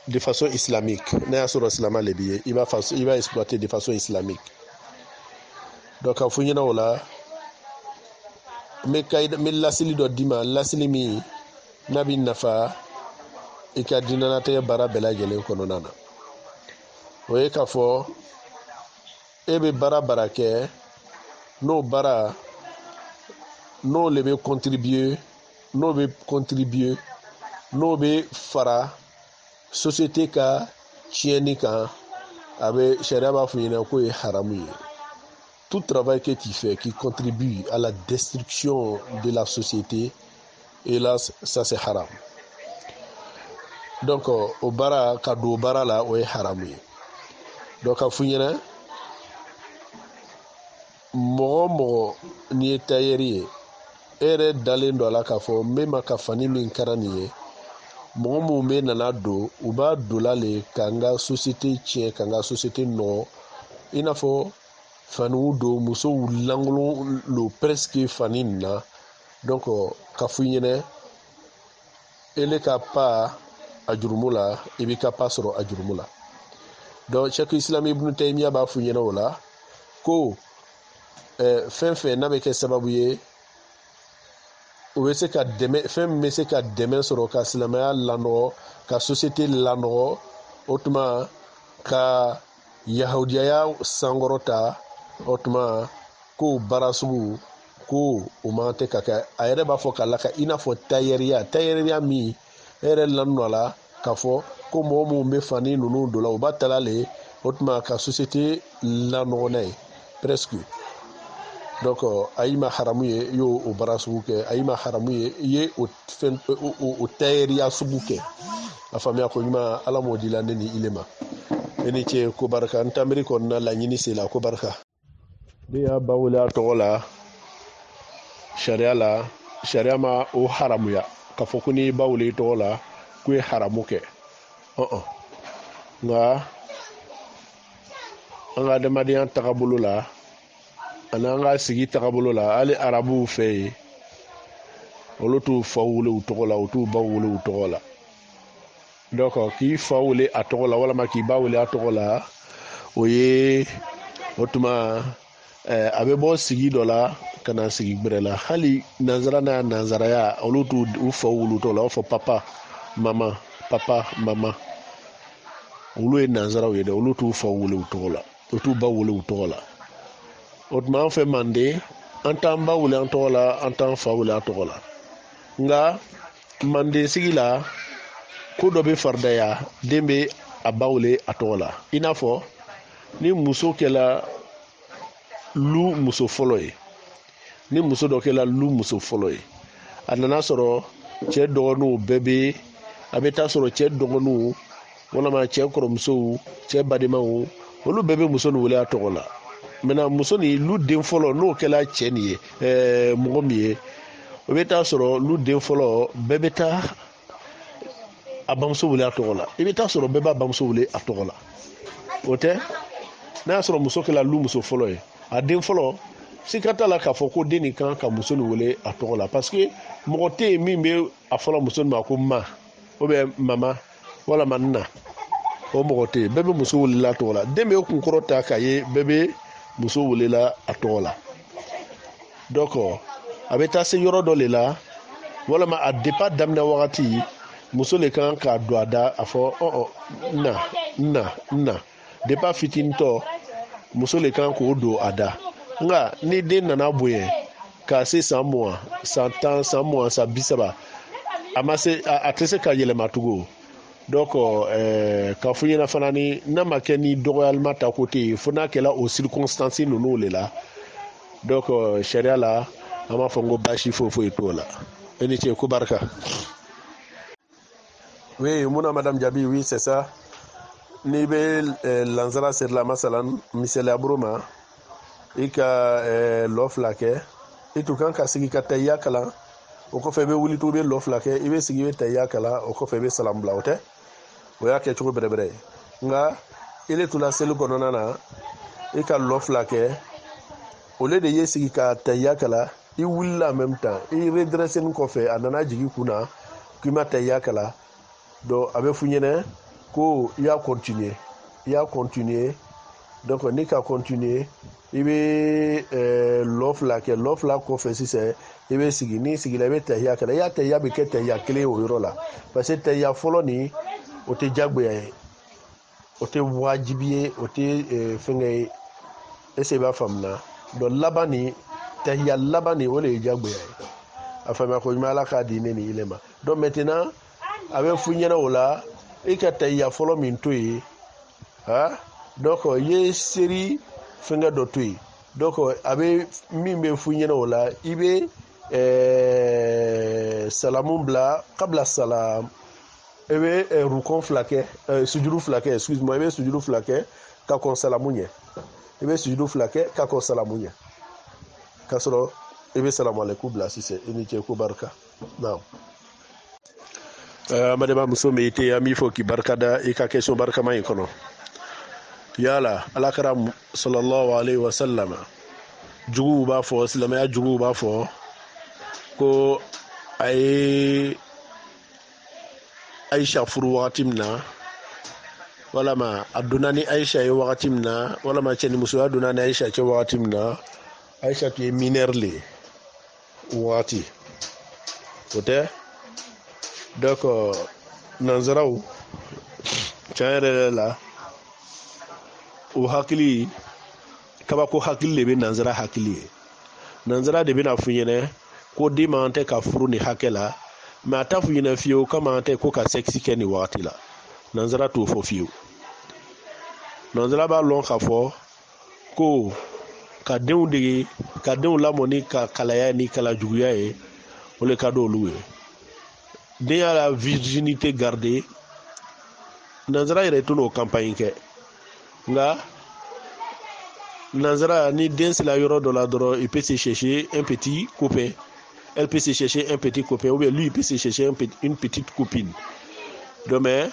de façon islamique n'a y'a sɔrɔ silama le b'i ye i b'a exploiter de façon islamique donc ka f'u ɲɛna o la n bɛ lasili dɔ d'i ma lasili min n'a bɛ nafa i ka diinɛlatigɛ baara bɛɛ lajɛlen kɔnɔna na o ye k'a fɔ e bɛ baara kɛ n'o baara n'o le bɛ contribuer n'o bɛ fara société ka tiɲɛni kan a bɛ sariya b'a fɔ ɲɛna k'o ye haramu ye tout travail que tu fais qui contribue à la destruction de la société hélas ça c'est haram donc o baara ka don o baara la o ye haramu ye donc ka fɔ ɲɛna mɔgɔ mɔgɔ n'i ye tailleur ye e yɛrɛ dalen don a la k'a fɔ n bɛ ma ka fani min kɛra nin ye mɔgɔ minnu bɛ nana don u b'a don la le ka n ka société tiɲɛ ka n ka société nɔgɔ i n'a fɔ faniw don musow lankolon lo presque fani nin na donc ka fɔ i ɲɛna ele ka pa a jurumu la i b'i ka pa sɔrɔ a jurumu la donc Cheikh Islam Ibn Taymiya b'a fɔ i ɲɛna o la ko fɛn fɛn n'a bɛ kɛ sababu ye o bɛ se ka dɛmɛ fɛn min bɛ se ka dɛmɛ sɔrɔ ka silamɛya lanɔgɔ ka société lanɔgɔ o tuma ka yahudiyaya sankɔrɔta o tuma k'o baara sugu ko o man tɛ ka kɛ a yɛrɛ b'a fɔ k'a la ka i n'a fɔ tailleriya min e yɛrɛ lanɔ a la k'a fɔ ko mɔgɔ minnu bɛ fani ninnu don la u b'a tala le o tuma ka société lanɔgɔ n'a ye presque donc a y'i ma haramu ye i y'o baara sugu kɛ a y'i ma haramu ye i ye o tailleriya sugu kɛ a faamuya ko ɲuman ala m'o di la ne ni ile ma e ni ce ko barika n tanbiri kɔnɔna laɲini se la ko barika ne y'a ba wele a tɔgɔ la sariya ma o haramuya k'a fɔ ko n'i ba wele i tɔgɔ la k'o ye haramu kɛ nka an ka adamadenya tagabolo la ani an ka sigi tagabolo la hali arabuw fɛ yen olu t'u fa wele u tɔgɔ la u t'u ba wele u tɔgɔ la donc k'i fa wele a tɔgɔ la walama k'i ba wele a tɔgɔ la o ye o tuma a bɛ bɔ sigi dɔ la ka na sigi gbɛrɛ la hali nanzara n'a nanzaraya olu t'u u fa wele u tɔgɔ la u b'a fɔ papa mama olu ye nanzaraw ye dɛ olu t'u fa wele u tɔgɔ la u t'u ba wele u tɔgɔ la o tuma an fɛ manden an t'an ba wele an tɔgɔ la an t'an fa wele an tɔgɔ la nka manden sigi la ko dɔ bɛ faridaya den bɛ a ba wele a tɔgɔ la i n'a fɔ ni muso kɛla lu muso fɔlɔ ye ni muso dɔ kɛla lu muso fɔlɔ ye a nana sɔrɔ cɛ dɔgɔninw bɛɛ bɛ a bɛ taa sɔrɔ cɛ dɔgɔninw walama cɛ kɔrɔmusow cɛ balimaw olu bɛɛ bɛ muso nin wele a tɔgɔ la maintenant muso ni lu den fɔlɔ n'o kɛla cɛ nin ye mɔgɔ min ye o bɛ taa sɔrɔ lu den fɔlɔ bɛɛ bɛ taa a bamuso wele a tɔgɔ la i bɛ taa sɔrɔ bɛɛ b'a bamuso wele a tɔgɔ la o tɛ n'a y'a sɔrɔ muso kɛla lu muso fɔlɔ ye a den fɔlɔ sika t'a la k'a fɔ ko den nin kan ka muso nin wele a tɔgɔ la parce que mɔgɔ tɛ yen min bɛ a fɔlɔ muso nin ma ko ma ou bien mama walama nna o mɔgɔ tɛ yen bɛɛ bɛ muso welela a tɔgɔ la den bɛ kunkɔrɔ ta k'a ye bɛɛ bɛ muso welela a tɔgɔ la donc a bɛ taa se yɔrɔ dɔ de la walama a départ daminɛ wagati muso le kan k'a don a da a fɔ na départ fitinitɔ muso le kan k'o don a da nka ni den nana bonya k'a se san 20 san 10 san 20 san 30 a tɛ se ka yɛlɛma tugun donc k'a fɔ ɲɛna fana ni n'a ma kɛ ni dɔgɔyalima ta ko tɛ yen fo n'a kɛla o circonstance ninnu le la donc sariya la an b'a fɔ ko baasi foyi t'o la e ni ce ko barika. Oui, Mouna Madame Diaby, oui, c'est ça. Ni be lanzara serla masalan misele abroma ika loflake itu kan ka sigi ka tayya kala o ko fe be wuli to be loflake ibe sigi be tayya kala o ko fe be salam blawte o ya ke chuko berebre nga ile tula selu konona na ika loflake o le de yesigi ka tayya kala I willa en même temps I redresser ko fe anana jigi kuna kuma tayya kala donc abe funyene ko il a continué donc ni ka continuer I be l'offre là ko fait si c'est I be sigi ni sigi la be tayya kala ya tayya be ke tayya clé o yoro la parce que tayya folo ni o te jagbe o te wajibiye o te fengay ese ba famna donc labani tayya labani o le jagbe afama ko mala ka dine ni ilema donc maintenant abe funyena ola I ka tayya folo min toyi donc ye série fenga do toyi donc abe min be funyena ola I be salamun bla qabla salam ebe rukon flake sujudu flake excuse-moi ebe sujudu flake ka kon salamunye ebe sujudu flake ka kon salamunye kasoro ebe salamu alaikum bla si c'est ini ko barka naam. Madama muso me ite ami fo ki barkada I ka question barka mai kono yala alakara sallallahu alaihi wasallam jugu ba fo islamaya jugu ba fo ko ay Aisha furu wakati mina wala ma aduna ni Aisha ye wakati mina wala ma cheni muso aduna ni Aisha che wakati mina Aisha tu minerle wakati ote donc nanzaraw tiɲɛ la o hakili kabako hakili de bɛ nanzara hakili ye nanzara de bɛna f'u ɲɛna ko den man tɛ ka furu ni hakɛ la mais a t'a f'u ɲɛna fiyewu k'a man tɛ ko ka sexe kɛ nin wagati la nanzara t'o fɔ fiyewu nanzara b'a lɔn k'a fɔ ko ka denw dege ka denw lamɔ ni ka kalaya ni kalajuguya ye o le ka di olu ye den y'a la virginité gardée nanzara yɛrɛ tɛ n'o campagne kɛ nga nanzara ni den sera yɔrɔ dɔ la dɔrɔn il peut se chercher un petit copain elle peut se chercher un petit copain ou bien lui il peut se chercher une petite copine donc mais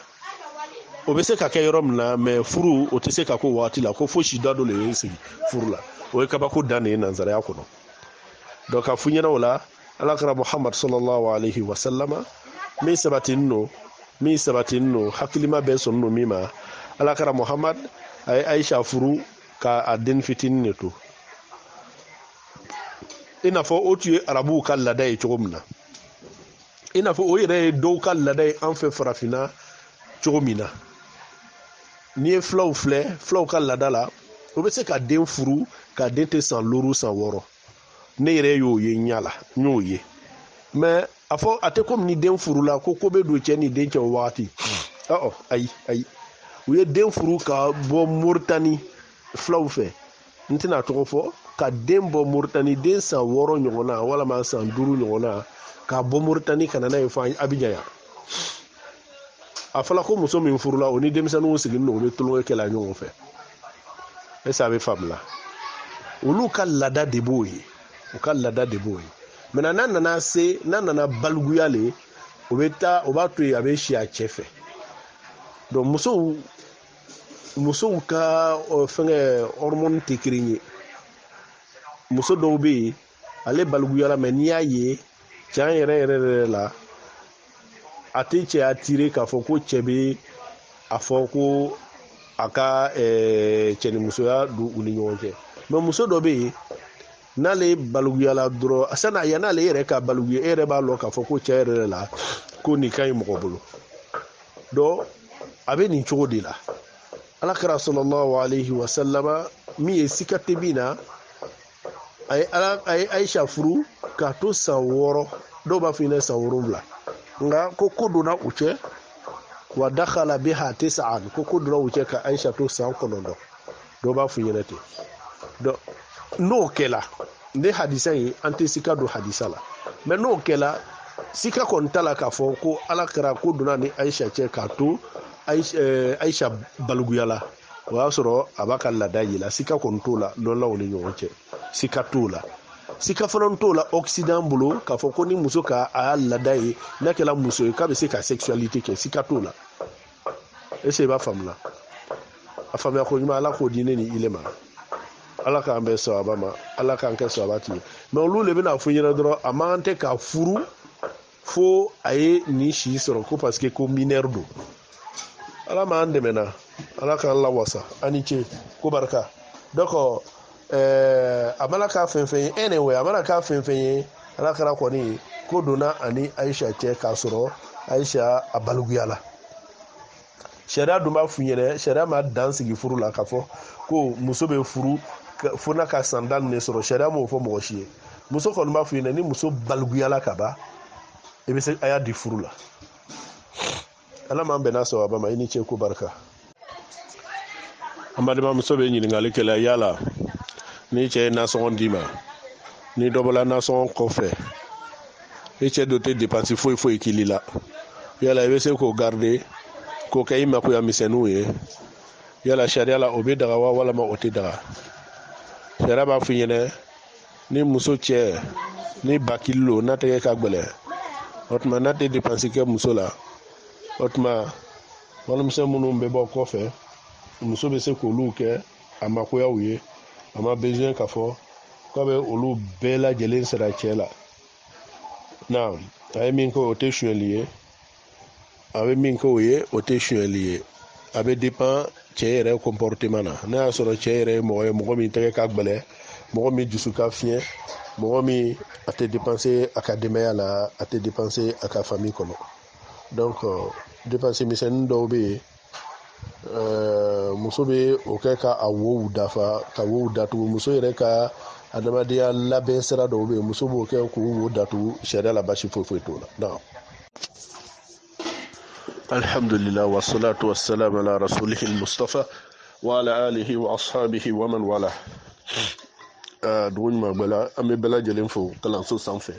o bɛ se ka kɛ yɔrɔ min na mais furu o tɛ se ka k'o waati la ko fo si da dɔ le ye sigi furu la o ye kabako dan de ye nanzaraya kɔnɔ donc ka f'u ɲɛna o la alakira Muhammad sallallahu alaihi wa sallama min sabatini no hakilima bɛ sɔnni no min ma alakira Muhammad a ye Aisha furu ka a den fitinin de to i n'a fɔ o tun ye arabuw ka laada ye cogo min na i n'a fɔ o yɛrɛ ye dɔw ka laada ye an fɛ farafinna cogo min na n'i ye filaw filɛ filaw ka laada la o bɛ se ka den furu ka den tɛ san 5 san 6 ne yɛrɛ y'o ye ɲa la n y'o ye mais a fɔ a tɛ komi ni den furula ko bɛ don cɛ ni den cɛ o wagati ayi u ye den furu ka bɔ Moritani filaw fɛ n tɛna tɔgɔ fɔ ka den bɔ Moritani den san 6 ɲɔgɔnna walama san 5 ɲɔgɔnna ka bɔ Moritani ka na n'a ye fɔ Abidjan yan a fɔla ko muso min furula o ni denmisɛnninw sigilen don u bɛ tulonkɛ kɛla ɲɔgɔn fɛ est-ce que a bɛ faamuya olu ka laada de b'o ye u ka laada de b'o ye maintenant n'a nana baliguya le o b'a to yen a bɛ si a cɛ fɛ donc musow ka fɛngɛ hormone tɛ kelen ye muso dɔw bɛ yen ale baliguyala mais n'i y'a ye cɛ yɛrɛ la a tɛ cɛ attiré k'a fɔ ko cɛ bɛ a fɔ ko a ka cɛnimusoya don u ni ɲɔgɔn cɛ mais muso dɔ bɛ yen n'ale baliguyala dɔrɔn yan'ale yɛrɛ ka baliguya e yɛrɛ b'a lɔn k'a fɔ ko cɛ yɛrɛ la ko nin ka ɲi mɔgɔ bolo donc a bɛ nin cogo de la alakira sallallahu alayhi wa sallama min ye sika tɛ min na a ye Aisha furu k'a to san 6 dɔw b'a fɔ ɲɛna san 7 nka ko donna u cɛ wa dakhala biha 9 ko donna u cɛ ka Aisha to san 9 dɔw b'a fɔ ɲɛna ten donc n'o kɛla ne hadisa ye an tɛ sika don hadisa la mais n'o kɛla sika kɔni t'a la k'a fɔ ko alakira ko donna ni Aisha cɛ k'a to Aisha baliguyala o y'a sɔrɔ a b'a ka laada yela sika kɔni t'o la lɔnlaw ni ɲɔgɔn cɛ sika t'o la sika fana t'o la Occident bolo k'a fɔ ko ni muso ka a y'a laada ye n'a kɛla muso ye k'a bɛ se ka sexualité kɛ sika t'o la est-ce que i b'a faamuya a faamuya ko ɲuman ala k'o di ne ni ile ma ala k'an bɛn sababa ma ala k'an kɛ sabati ye mais olu le bɛna fɔ ɲɛna dɔrɔn a man tɛ ka furu fo a ye nin si sɔrɔ ko parce que ko mineur don ala m'an dɛmɛna ala k'an lawasa ani ce ko barika donc a mana k'a fɛn fɛn ye anyway a mana k'a fɛn fɛn ye ala kɛra kɔni ko donna ani Aisha cɛ k'a sɔrɔ Aisha a baliguyala sariya dun b'a f'u ɲɛna sariya ma dan sigi furu la k'a fɔ ko muso bɛ furu fo n'a ka san 10 de sɔrɔ sariya m'o fɔ mɔgɔ si ye muso kɔni b'a f'u ɲɛna ni muso baliguyala ka ban i bɛ se a y'a di furu la ala m'an bɛn n'a sababa ma i ni ce ko barika an balimamuso bɛ ɲininkali kɛla yala ni cɛ ye nasɔngɔ d'i ma ni dɔ bɔla nasɔngɔ kɔfɛ i cɛ dɔ tɛ dépense foyi k'i la yala i bɛ se k'o garder k'o kɛ i makoya misɛnninw ye yala sariya la o bɛ daga wa walama o tɛ daga sariya b'a f'i ɲɛna ni muso cɛ ni bakili lo n'a tɛgɛ ka gɛlɛn o tuma n'a tɛ dépense kɛ muso la o tuma walimisɛn minnu bɛ bɔ kɔfɛ muso bɛ se k'olu kɛ a makoyaw ye a ma besoin k'a fɔ k'a bɛ olu bɛɛ lajɛlen sara cɛ la naam a ye min kɛ o tɛ sonyɛli ye a bɛ min kɛ o ye o tɛ sonyɛli ye a bɛ dépend cɛ yɛrɛ comportement na n'a y'a sɔrɔ cɛ yɛrɛ ye mɔgɔ ye mɔgɔ min tɛgɛ ka gɛlɛn mɔgɔ min dusu ka fiɲɛ mɔgɔ min a tɛ dépenser a ka denbaya la a tɛ dépenser a ka famille kɔnɔ donc dépense misɛnnin dɔw bɛ yen muso bɛ o kɛ ka a wow dafa ka wow datugu muso yɛrɛ ka adamadenya labɛn sira dɔw bɛ yen muso b'o kɛ k'o wo datugu sariya la basi foyi t'o la non alhamdulillah wassalatu wassalamu ala rasulihil mustafa wa ala alihi wa ashabihi wa man wala dugu ɲuman gbɛla an bɛ bɛɛ lajɛlen fo kalanso sanfɛ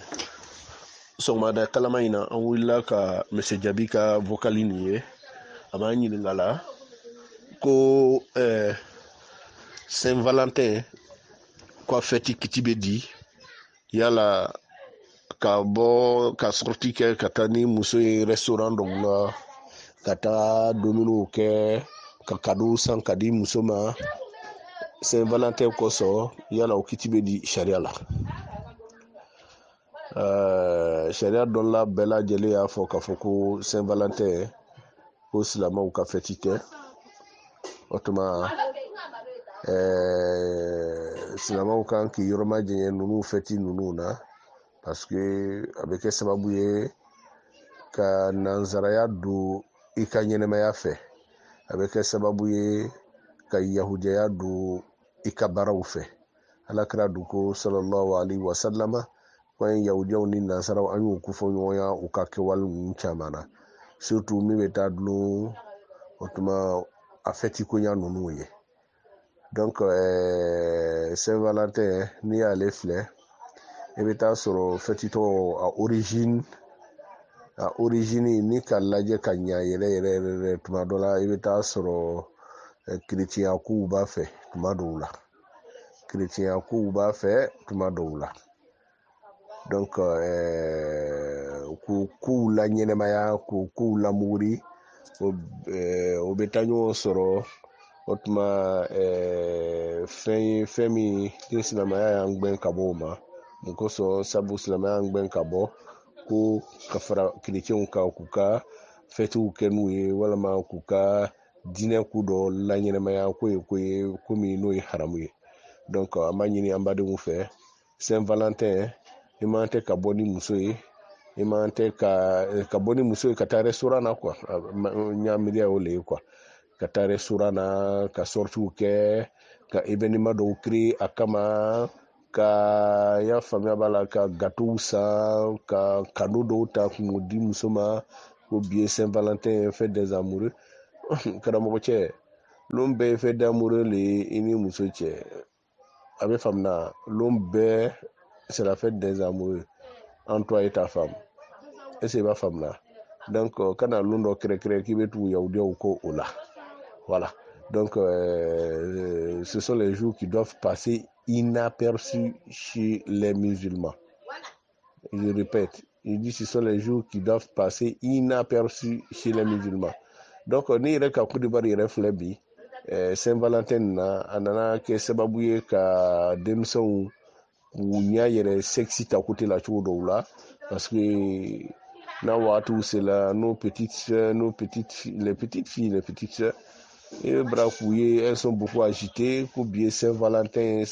sɔgɔmada kalama in na an wulila ka mese jabi ka vocali nin ye a b'an ɲininka la ko Saint Valentin ko a fɛti kiti bɛ di yala ka bɔ ka sorti kɛ ka taa ni muso ye restaurant dɔw la ka taa domino kɛ ka cadeau san ka di muso ma Saint Valentin kosɔn yala o kiti bɛ di sariya la sariya dɔnla bɛɛ lajɛlen y'a fɔ k'a fɔ ko Saint Valentin ko silamɛw ka fɛti tɛ o tuma silamɛw kan k'i yɔrɔ majɛɲɛ ninnu fɛti ninnu na parce que a bɛ kɛ sababu ye ka nanzaraya don i ka ɲɛnɛmaya fɛ a bɛ kɛ sababu ye ka yahudiyaya don i ka baaraw fɛ alakira dun ko sallallahu alaihi wa sallama kwan yahudiyaw ni nasaraw an y'o kofɔ ɲɔgɔn ya u ka kɛwale ninnu caman na surtout min bɛ taa dulon o tuma a fɛti koɲa ninnu ye donc Saint Valentin n'i y'ale filɛ i bɛ taa sɔrɔ fɛti tɔgɔ a origine ni ka lajɛ ka ɲa yɛrɛ yɛrɛ yɛrɛ tuma dɔ la i bɛ taa sɔrɔ chrétien kow b'a fɛ tuma dɔw la chrétien kow b'a fɛ tuma dɔw la donc k'u kow la ɲɛnɛmaya k'u kow la muguri o bɛ taa ɲɔgɔn sɔrɔ o tuma fɛn ye fɛn min ni silamɛya y'an gbɛn ka bɔ o ma mun kosɔn sabu silamɛya y'an gbɛn ka bɔ ko ka fara chrétienw kan k'u ka fɛtiw kɛ n'u ye walama k'u ka diinɛ ko dɔ la ɲɛnɛmaya ko ye komi n'o ye haramu ye donc an b'a ɲini an badenw fɛ Saint Valentin i man tɛ ka bɔ ni muso ye i man tɛ ka bɔ ni muso ye ka taa restaurant na quoi ɲa miiriya y'o le ye quoi ka taa restaurant na ka sorties kɛ ka événement dɔw créer a kama ka y'a faamuya b'a la ka gâteau san ka cadeau dɔw ta k'o di muso ma ko bi ye Saint Valentin fête des amoureux karamɔgɔ cɛ lon bɛɛ ye fête d'amoureux le ye i ni muso cɛ a bɛ faamuya lon bɛɛ c'est la fête des amoureux entre toi et ta femme est-ce que i b'a faamuya donc kana lon dɔ kɛrɛkɛrɛ k'i bɛ tugu yahudiyaw ko o la voilà donc ce sont les jours qui doivent passer inaperçus chez les musulmans. Je répète, il dit ce sont les jours qui doivent passer inaperçus chez les musulmans. Donc ni yɛrɛ ka Côte d'Ivoire yɛrɛ filɛ bi Saint Valentin na a nana kɛ sababu ye ka denmisɛnw k'u ɲa yɛrɛ sexe ta côté la cogo dɔw la parce que n'a wagatiw sera nos petites sœurs les petites filles et Brakouye, elles sont beaucoup agitées. Koubié Saint-Valentin,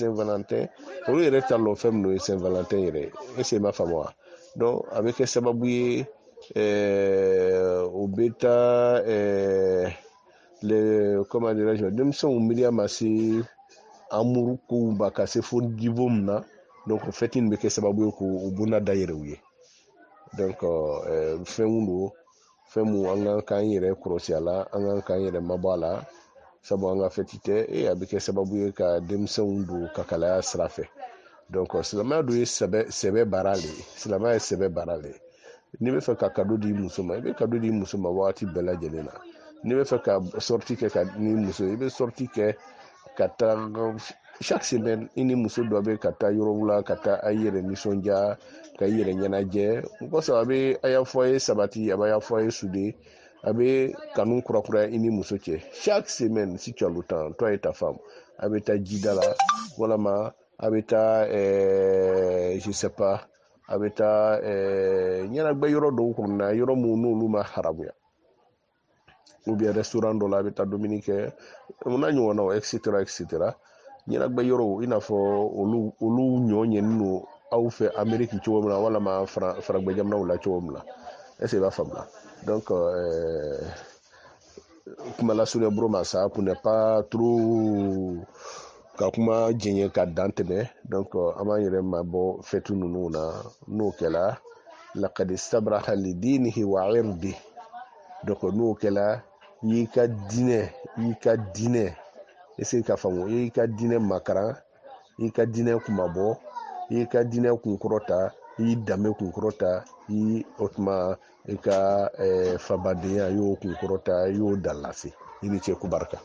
olu yɛrɛ ta lɔ fɛn min ye Saint-Valentin yɛrɛ et c'est ma femme donc a bɛ kɛ sababu ye o bɛ taa comment dirais-je denmisɛnw miiriya ma se amour kow ba ka se fo niveau min na donc fɛti nin bɛ kɛ sababu ye k'o bonda da yɛrɛ u ye donc fɛnw don fɛn mun an kan k'an yɛrɛ kɔlɔsi a la an kan k'an yɛrɛ mabɔ a la sabu an ka fɛti tɛ a bɛ kɛ sababu ye ka denmisɛnw don kakalaya sira fɛ donc silamɛya dun ye sɛbɛ baara le ye silamɛya ye sɛbɛ baara le ye n'i bɛ fɛ ka cadeau di muso ma i bɛ cadeau di muso ma wagati bɛɛ lajɛlen na n'i bɛ fɛ ka sortie kɛ ni muso i bɛ sortie kɛ ka taa chaque semaine i ni muso dɔ bɛ ka taa yɔrɔw la ka taa a yɛrɛ nisɔndiya ka i yɛrɛ ɲɛnajɛ o kosɔn a bɛ a y'a fɔ a ye sabati a b'a y'a fɔ a ye sude a bɛ kanu kurakuraya i ni muso cɛ chaque semaine si tu as le temps toi et ta femme a bɛ taa jida la walama a bɛ taa je sais pas a bɛ taa ɲɛnajɛ yɔrɔ dɔw kɔnɔna yɔrɔ mun n'olu ma haramuya ou bien restaurant dɔ la a bɛ taa dumuni kɛ o n'a ɲɔgɔnnaw etc ɲɛnajɛ yɔrɔw i n'a fɔ olu ɲɔ ɲɛnen don aw fɛ Amérique cogo min na walama faragbɛ jamanaw la cogo min na est-ce que i b'a faamuya donc kuma lasurunya bolo ma sa pour ne pas trop ka kuma jɛɲɛ ka dan tɛmɛ donc an b'an yɛrɛ mabɔ fɛti ninnu na n'o kɛla laqad istabraha lidinihi wa irdihi donc n'o kɛla i y'i ka diinɛ est-ce que ka faamu i y'i ka diinɛ makaran i y'i ka diinɛ kumabɔ i y'i ka diinɛ kunkɔrɔta i y'i danbe kunkɔrɔta o tuma i ka fabadenya i y'o kunkɔrɔta i y'o dan lase i ni ce ko barika